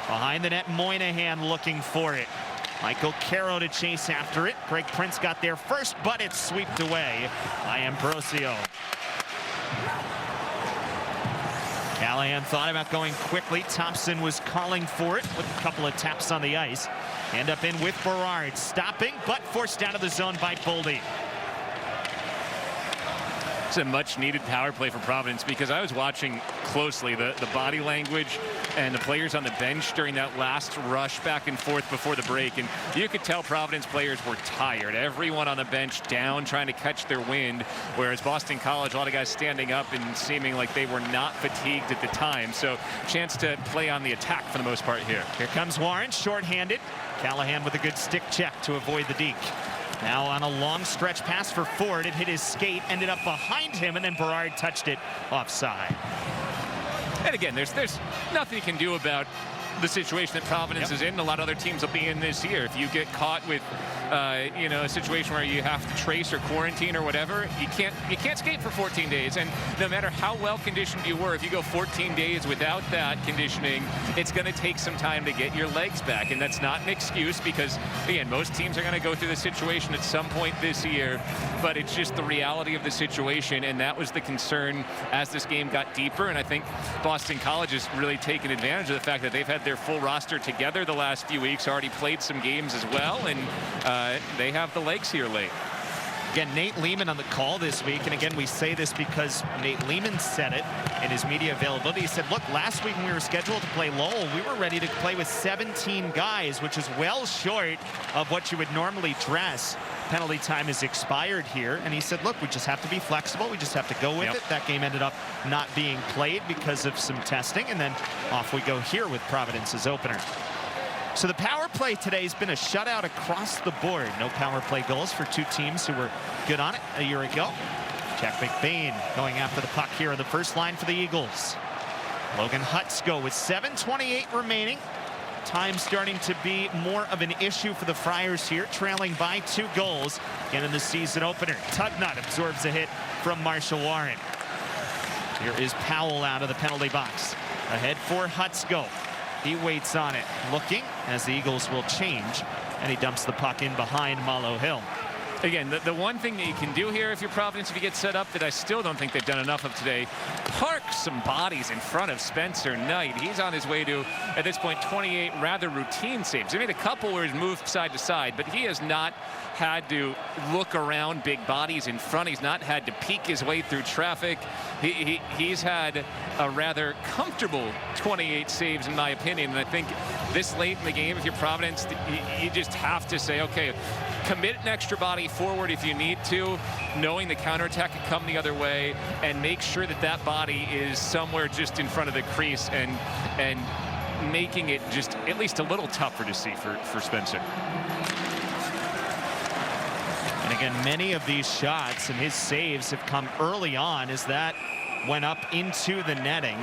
Behind the net, Moynihan looking for it. Michael Caro to chase after it. Greg Prince got there first, but it's swept away by Ambrosio. Callahan thought about going quickly. Thompson was calling for it with a couple of taps on the ice. End up in with Berard, stopping, but forced out of the zone by Boldy. It's a much-needed power play for Providence, because I was watching closely the body language and the players on the bench during that last rush back and forth before the break, and you could tell Providence players were tired. Everyone on the bench down, trying to catch their wind, whereas Boston College, a lot of guys standing up and seeming like they were not fatigued at the time. So chance to play on the attack for the most part here. Here comes Warren, shorthanded. Callahan with a good stick check to avoid the deke. Now on a long stretch pass for Ford. It hit his skate, ended up behind him, and then Berard touched it offside. And again, there's nothing you can do about the situation that Providence is in. A lot of other teams will be in this year. If you get caught with a situation where you have to trace or quarantine or whatever, you can't skate for 14 days. And no matter how well conditioned you were, if you go 14 days without that conditioning, it's going to take some time to get your legs back. And that's not an excuse, because again, most teams are going to go through the situation at some point this year, but it's just the reality of the situation. And that was the concern as this game got deeper. And I think Boston College has really taken advantage of the fact that they've had their full roster together the last few weeks, already played some games as well, and they have the legs here late. Again, Nate Lehman on the call this week, and again, we say this because Nate Lehman said it in his media availability. He said, look, last week when we were scheduled to play Lowell, we were ready to play with 17 guys, which is well short of what you would normally dress. Penalty time is expired here, and he said, look, we just have to be flexible. We just have to go with it. That game ended up not being played because of some testing, and then off we go here with Providence's opener. So the power play today has been a shutout across the board. No power play goals for two teams who were good on it a year ago. Jack McBain going after the puck here on the first line for the Eagles. Logan Hutsko with 7:28 remaining. Time starting to be more of an issue for the Friars here, trailing by 2 goals again in the season opener. Tugnut absorbs a hit from Marshall Warren. Here is Powell out of the penalty box. Ahead for Hutsko. He waits on it, looking as the Eagles will change, and he dumps the puck in behind Malo Hill. Again, the one thing that you can do here if you're Providence, if you get set up, that I still don't think they've done enough of today, park some bodies in front of Spencer Knight. He's on his way to, at this point, 28 rather routine saves. He made a couple where he's moved side to side, but he has not had to look around big bodies in front. He's not had to peek his way through traffic. He's had a rather comfortable 28 saves, in my opinion. And I think this late in the game, if you're Providence, you just have to say, okay, commit an extra body forward if you need to, knowing the counterattack can come the other way, and make sure that that body is somewhere just in front of the crease and making it just at least a little tougher to see for Spencer. And again, many of these shots and his saves have come early on as that went up into the netting.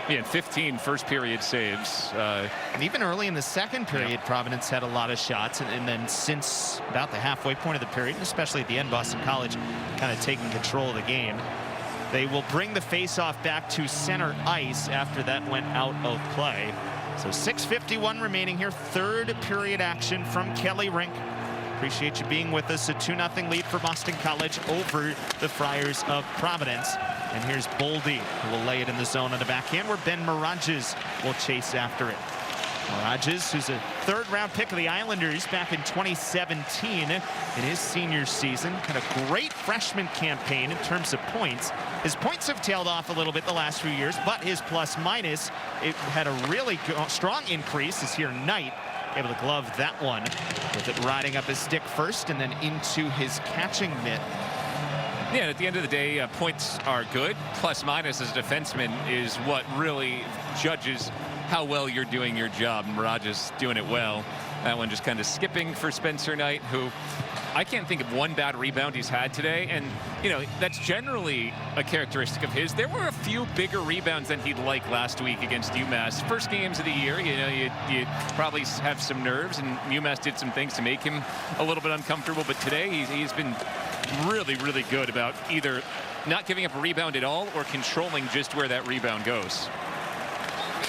Yeah, 15 first period saves. And even early in the second period, Providence had a lot of shots. And then since about the halfway point of the period, especially at the end, Boston College kind of taking control of the game. They will bring the faceoff back to center ice after that went out of play. So 6:51 remaining here. Third period action from Kelly Rink. Appreciate you being with us. A 2-0 lead for Boston College over the Friars of Providence. And here's Boldy, who will lay it in the zone on the backhand, where Ben Mirages will chase after it. Mirages, who's a third-round pick of the Islanders back in 2017 in his senior season. Had a great freshman campaign in terms of points. His points have tailed off a little bit the last few years, but his plus-minus, it had a really strong increase this year. Knight able to glove that one with it riding up his stick first and then into his catching mitt. Yeah, at the end of the day, points are good. Plus minus as a defenseman is what really judges how well you're doing your job. Mirage's doing it well. That one just kind of skipping for Spencer Knight, who I can't think of one bad rebound he's had today. And, you know, that's generally a characteristic of his. There were a few bigger rebounds than he'd like last week against UMass. First games of the year, you know, you probably have some nerves, and UMass did some things to make him a little bit uncomfortable. But today he's been really, really good about either not giving up a rebound at all or controlling just where that rebound goes.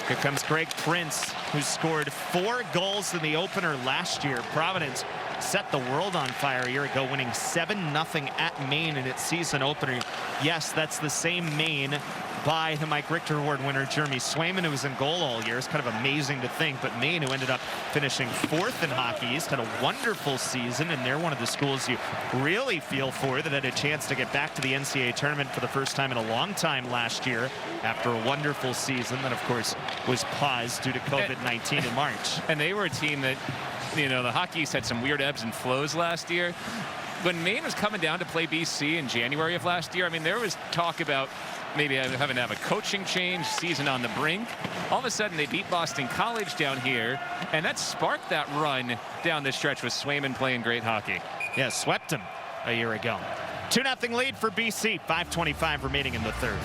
Here comes Greg Prince, who scored 4 goals in the opener last year. Providence set the world on fire a year ago, winning 7-0 at Maine in its season opener. Yes, that's the same Maine by the Mike Richter Award winner Jeremy Swayman, who was in goal all year. It's kind of amazing to think, but Maine, who ended up finishing 4th in Hockey East, had a wonderful season, and they're one of the schools you really feel for that had a chance to get back to the NCAA tournament for the first time in a long time last year after a wonderful season that, of course, was paused due to COVID-19 in March. And they were a team that, you know, the Hockey East had some weird ebbs and flows last year. When Maine was coming down to play BC in January of last year, I mean, there was talk about maybe having to have a coaching change, season on the brink. All of a sudden, they beat Boston College down here, and that sparked that run down the stretch with Swayman playing great hockey. Yeah, swept him a year ago. 2-0 lead for BC, 5:25 remaining in the third.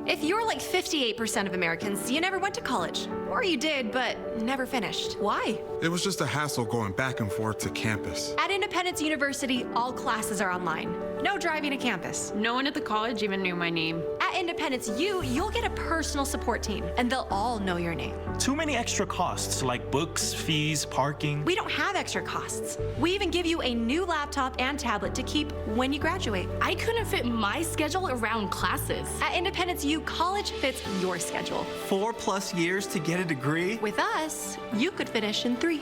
If you're like 58% of Americans, you never went to college. Or you did, but never finished. Why? It was just a hassle going back and forth to campus. At Independence University, all classes are online. No driving to campus. No one at the college even knew my name. At Independence U, you'll get a personal support team, and they'll all know your name. Too many extra costs, like books, fees, parking. We don't have extra costs. We even give you a new laptop and tablet to keep when you graduate. I couldn't fit my schedule around classes. At Independence U, college fits your schedule. 4+ years to get a degree? With us, you could finish in 3.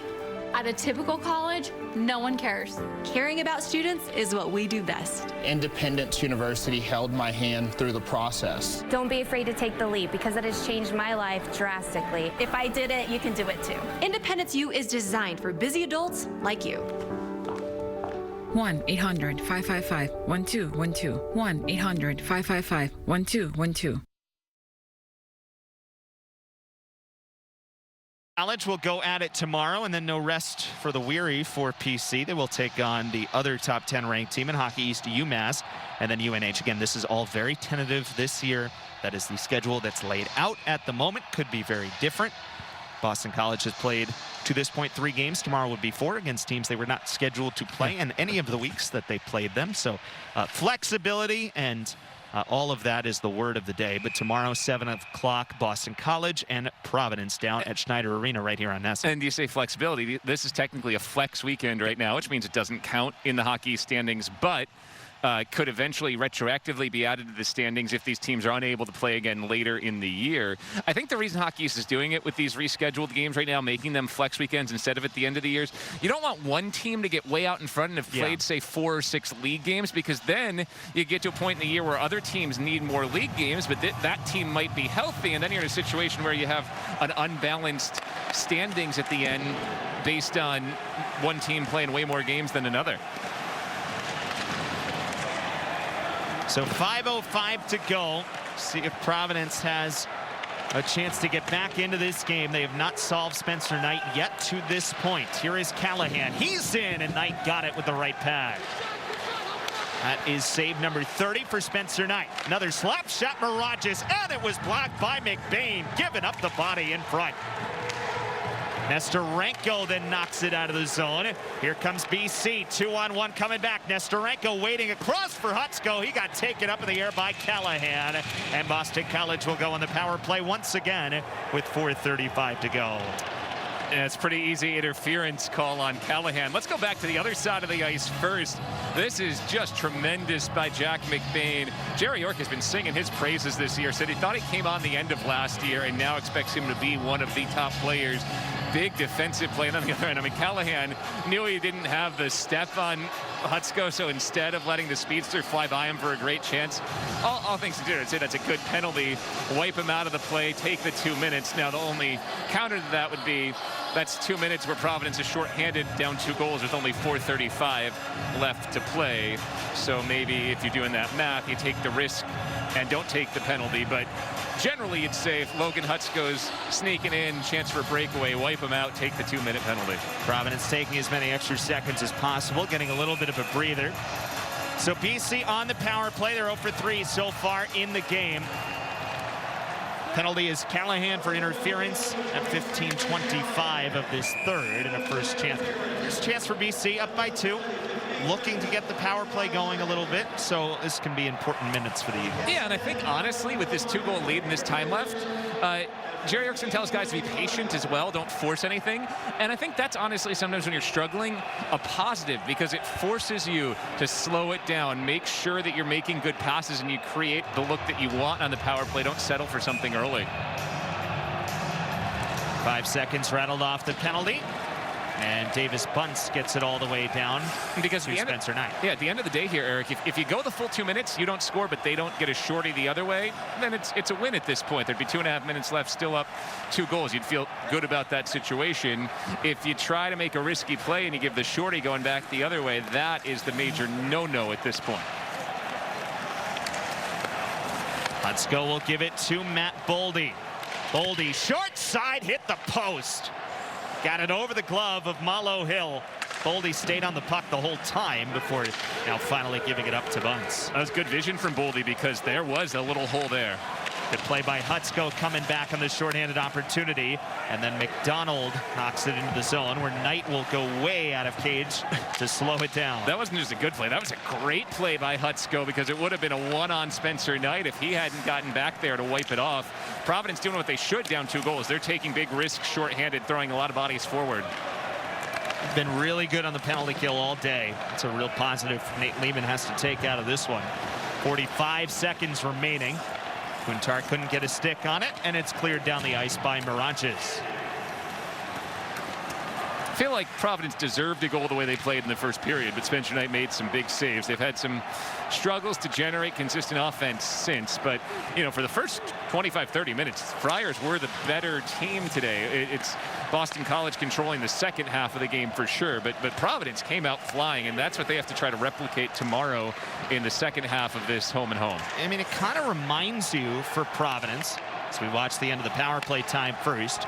At a typical college, no one cares. Caring about students is what we do best. Independence University held my hand through the process. Don't be afraid to take the leap, because it has changed my life drastically. If I did it, you can do it too. Independence U is designed for busy adults like you. 1-800-555-1212. 1-800-555-1212. College will go at it tomorrow, and then no rest for the weary for PC. They will take on the other top 10 ranked team in Hockey East, UMass, and then UNH. Again, this is all very tentative this year. That is the schedule that's laid out at the moment. Could be very different. Boston College has played, to this point, 3 games. Tomorrow would be 4 against teams they were not scheduled to play in any of the weeks that they played them. So flexibility and All of that is the word of the day. But tomorrow, 7 o'clock, Boston College and Providence down at Schneider Arena right here on NESN. And you say flexibility. This is technically a flex weekend right now, which means it doesn't count in the hockey standings, but could eventually retroactively be added to the standings if these teams are unable to play again later in the year. I think the reason Hockey East is doing it with these rescheduled games right now, making them flex weekends instead of at the end of the years, you don't want one team to get way out in front and have played, say, 4 or 6 league games, because then you get to a point in the year where other teams need more league games, but that team might be healthy, and then you're in a situation where you have an unbalanced standings at the end based on one team playing way more games than another. So 5:05 to go. See if Providence has a chance to get back into this game. They have not solved Spencer Knight yet to this point. Here is Callahan. He's in, and Knight got it with the right pad. That is save number 30 for Spencer Knight. Another slap shot, Mirages, and it was blocked by McBain, giving up the body in front. Nestorenko then knocks it out of the zone. Here comes BC, 2-on-1 coming back. Nestorenko waiting across for Hutsko. He got taken up in the air by Callahan. And Boston College will go on the power play once again with 4:35 to go. And it's pretty easy interference call on Callahan. Let's go back to the other side of the ice first. This is just tremendous by Jack McBain. Jerry York has been singing his praises this year. Said he thought he came on the end of last year and now expects him to be one of the top players. Big defensive play. And on the other end, I mean, Callahan knew he didn't have the step on Hutsko, so instead of letting the speedster fly by him for a great chance, all things considered, I'd say that's a good penalty. Wipe him out of the play, take the 2 minutes. Now, the only counter to that would be that's 2 minutes where Providence is shorthanded, down 2 goals with only 4:35 left to play. So maybe if you're doing that math, you take the risk and don't take the penalty. But generally, you'd say if Logan Hutsko's sneaking in, chance for a breakaway, wipe him out, take the 2-minute penalty. Providence taking as many extra seconds as possible, getting a little bit of a breather. So BC on the power play. They're 0 for 3 so far in the game. Penalty is Callahan for interference at 15:25 of this third, and a first chance. First chance for BC, up by 2. Looking to get the power play going a little bit, so this can be important minutes for the Eagles. Yeah, and I think honestly, with this 2-goal lead and this time left, Jerry Yorkson tells guys to be patient as well, don't force anything. And I think that's honestly sometimes when you're struggling, a positive, because it forces you to slow it down, make sure that you're making good passes and you create the look that you want on the power play. Don't settle for something early. 5 seconds rattled off the penalty. And Davis Bunce gets it all the way down because to Spencer Knight. Yeah, at the end of the day here, Eric, if you go the full 2 minutes, you don't score, but they don't get a shorty the other way, then it's a win at this point. There'd be 2.5 minutes left, still up 2 goals. You'd feel good about that situation. If you try to make a risky play and you give the shorty going back the other way, that is the major no-no at this point. Hutsko will give it to Matt Boldy. Boldy, short side, hit the post. Got it over the glove of Malo Hill. Boldy stayed on the puck the whole time before now finally giving it up to Bunce. That was good vision from Boldy because there was a little hole there. Good play by Hutsko coming back on the shorthanded opportunity. And then McDonald knocks it into the zone where Knight will go way out of cage to slow it down. That wasn't just a good play. That was a great play by Hutsko because it would have been a one on Spencer Knight if he hadn't gotten back there to wipe it off. Providence doing what they should down 2 goals. They're taking big risks shorthanded, throwing a lot of bodies forward. Been really good on the penalty kill all day. It's a real positive Nate Lehman has to take out of this one. 45 seconds remaining. Quintar couldn't get a stick on it, and it's cleared down the ice by Mirages. I feel like Providence deserved a goal the way they played in the first period, but Spencer Knight made some big saves. They've had some struggles to generate consistent offense since, but you know, for the first 25-30 minutes, Friars were the better team today. It's Boston College controlling the second half of the game for sure, but Providence came out flying, and that's what they have to try to replicate tomorrow in the second half of this home and home. I mean, it kind of reminds you for Providence, as we watch the end of the power play time first.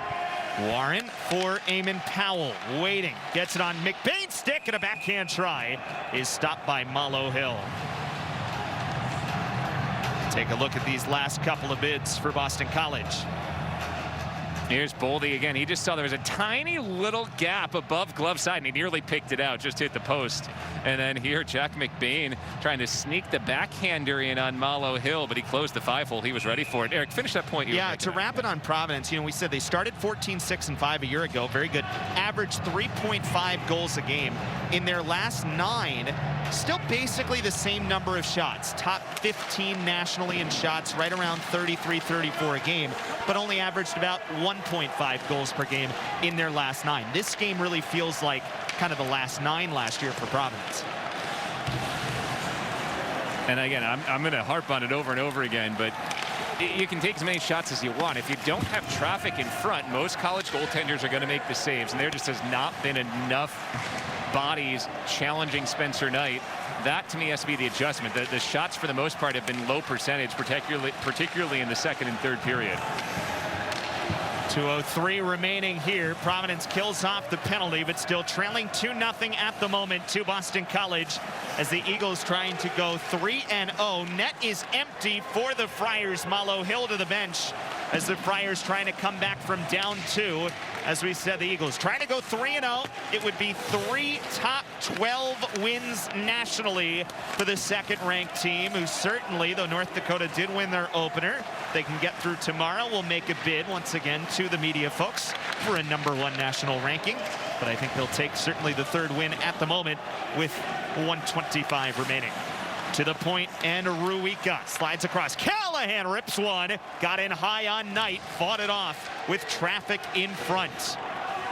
Warren for Eamon Powell, waiting, gets it on McBain's stick, and a backhand try is stopped by Malo Hill. Take a look at these last couple of bids for Boston College. Here's Boldy again. He just saw there was a tiny little gap above glove side, and he nearly picked it out, just hit the post. And then here, Jack McBain trying to sneak the backhander in on Malo Hill, but he closed the 5-hole. He was ready for it. Eric, finish that point. Yeah, to wrap it on Providence, we said they started 14-6-5 a year ago. Very good. Averaged 3.5 goals a game. In their last 9, still basically the same number of shots. Top 15 nationally in shots, right around 33, 34 a game, but only averaged about 1.5 goals per game in their last 9. This game really feels like kind of the last 9 last year for Providence. And again, I'm going to harp on it over and over again, but you can take as many shots as you want. If you don't have traffic in front, most college goaltenders are going to make the saves, and there just has not been enough bodies challenging Spencer Knight. That, to me, has to be the adjustment. The shots, for the most part, have been low percentage, particularly in the second and third period. 2:03 remaining here. Providence kills off the penalty, but still trailing 2-0 at the moment to Boston College as the Eagles trying to go 3-0. Net is empty for the Friars. Malo Hill to the bench as the Friars trying to come back from down 2. As we said, the Eagles trying to go 3-0. It would be 3 top 12 wins nationally for the second-ranked team, who certainly, though North Dakota did win their opener, they can get through tomorrow. We'll make a bid once again to the media folks for a #1 national ranking. But I think they'll take certainly the 3rd win at the moment with 1:25 remaining. To the point, and Ruika slides across. Callahan rips one. Got in high on Knight. Fought it off with traffic in front.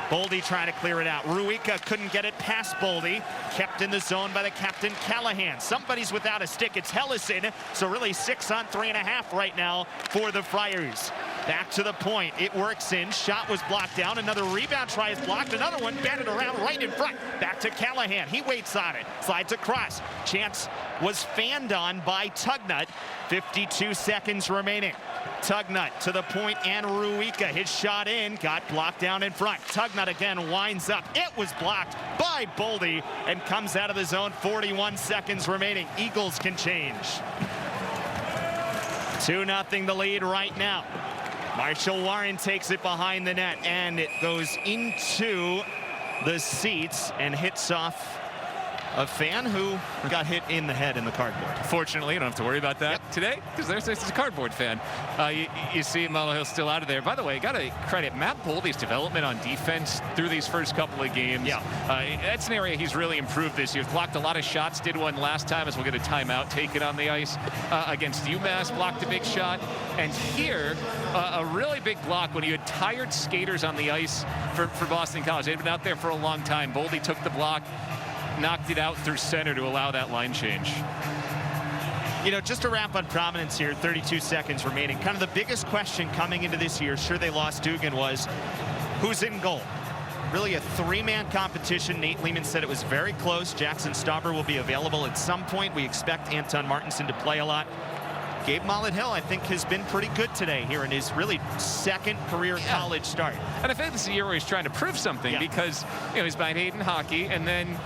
Boldy trying to clear it out. Ruika couldn't get it past Boldy. Kept in the zone by the captain, Callahan. Somebody's without a stick. It's Hellison. So really 6 on 3.5 right now for the Friars. Back to the point. It works in. Shot was blocked down. Another rebound try is blocked. Another one batted around right in front. Back to Callahan. He waits on it. Slides across. Chance was fanned on by Tugnut. 52 seconds remaining. Tugnut to the point, and Ruika. His shot in. Got blocked down in front. Tugnut again winds up. It was blocked by Boldy and comes out of the zone. 41 seconds remaining. Eagles can change. 2-0 the lead right now. Marshall Warren takes it behind the net, and it goes into the seats and hits off a fan who got hit in the head in the cardboard. Fortunately, you don't have to worry about that today, because there's a cardboard fan. You see Malo Hill still out of there. By the way, got to credit Matt Boldy's development on defense through these first couple of games. Yeah. That's an area he's really improved this year. Blocked a lot of shots, did one last time as we'll get a timeout taken on the ice against UMass, blocked a big shot. And here, a really big block when you had tired skaters on the ice for Boston College. They'd been out there for a long time. Boldy took the block, knocked it out through center to allow that line change. Just to wrap on Providence here, 32 seconds remaining. Kind of the biggest question coming into this year, sure they lost Dugan, was who's in goal? Really a 3-man competition. Nate Lehman said it was very close. Jackson Stauber will be available at some point. We expect Anton Martinson to play a lot. Gabe Mullet-Hill, I think, has been pretty good today here in his really 2nd career college start. And I think this is a year where he's trying to prove something because, he's by Hayden Hockey, and then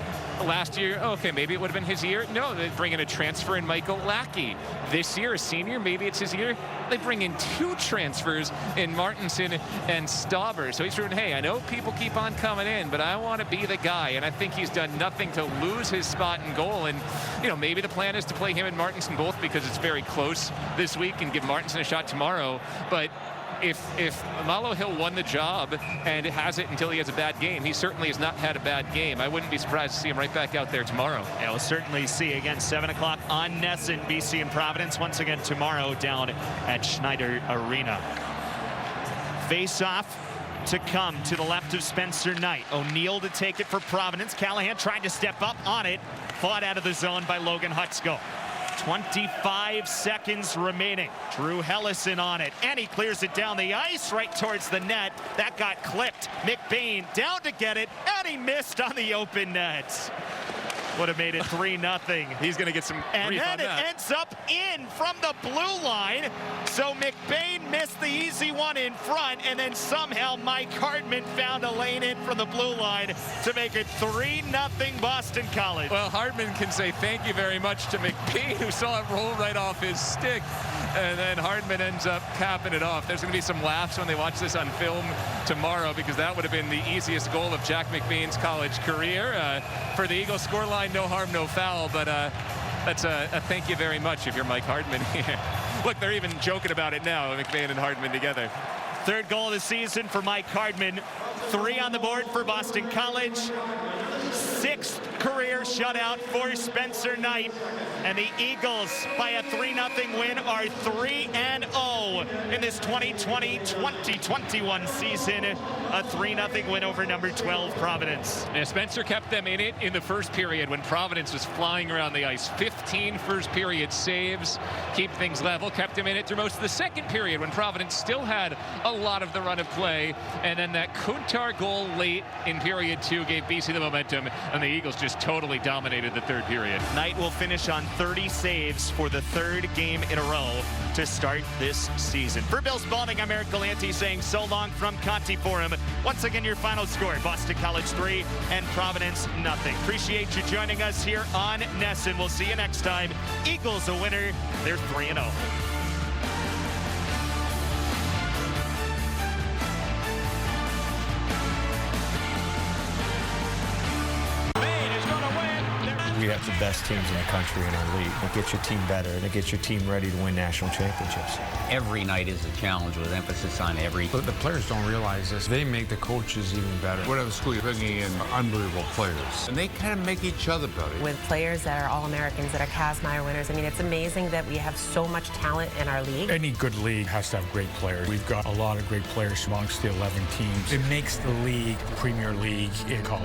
last year, okay, maybe it would have been his year. No, they bring in a transfer in Michael Lackey. This year, a senior, maybe it's his year. They bring in 2 transfers in Martinson and Stauber. So he's proven, hey, I know people keep on coming in, but I want to be the guy. And I think he's done nothing to lose his spot in goal. And, maybe the plan is to play him and Martinson both because it's very close this week and give Martinson a shot tomorrow. But if Malo Hill won the job and has it until he has a bad game, he certainly has not had a bad game. I wouldn't be surprised to see him right back out there tomorrow. Yeah, we'll certainly see. Again, 7 o'clock on Nesson, BC and Providence. Once again tomorrow down at Schneider Arena. Face-off to come to the left of Spencer Knight. O'Neill to take it for Providence. Callahan tried to step up on it. Fought out of the zone by Logan Hutsko. 25 seconds remaining. Drew Hellison on it, and he clears it down the ice right towards the net. That got clipped. McBain down to get it, and he missed on the open net. Would have made it 3-0. He's going to get some And grief then on it that. ends up in from the blue line. So McBain missed the easy one in front, and then somehow Mike Hardman found a lane in from the blue line to make it 3-0 Boston College. Well, Hardman can say thank you very much to McBain, who saw it roll right off his stick, and then Hardman ends up capping it off. There's going to be some laughs when they watch this on film tomorrow, because that would have been the easiest goal of Jack McBain's college career. For the Eagles scoreline, no harm, no foul, but that's a thank you very much if you're Mike Hardman here. Look, they're even joking about it now, McBain and Hardman together. Third goal of the season for Mike Hardman. 3 on the board for Boston College. 6th career shutout for Spencer Knight. And the Eagles, by a 3-0 win, are 3-0 in this 2020-2021 season. A 3-0 win over number 12 Providence. Yeah, Spencer kept them in it in the first period when Providence was flying around the ice. 15 first period saves, keep things level, kept him in it through most of the second period when Providence still had a lot of the run of play. And then that Kuntar goal late in period 2 gave BC the momentum, and the Eagles just totally dominated the third period. Knight will finish on 30 saves for the 3rd game in a row to start this season. For Bill Spalding, I'm Eric Galanti saying so long from Conti Forum. Once again, your final score, Boston College 3 and Providence 0. Appreciate you joining us here on Nesson. We'll see you next time. Eagles a winner. They're 3-0. We have the best teams in the country in our league. It gets your team better, and it gets your team ready to win national championships. Every night is a challenge with emphasis on every. But the players don't realize this. They make the coaches even better. Whatever school you're bringing in unbelievable players. And they kind of make each other better. With players that are All-Americans, that are Kazmaier winners, I mean, it's amazing that we have so much talent in our league. Any good league has to have great players. We've got a lot of great players amongst the 11 teams. It makes the league the premier league in college.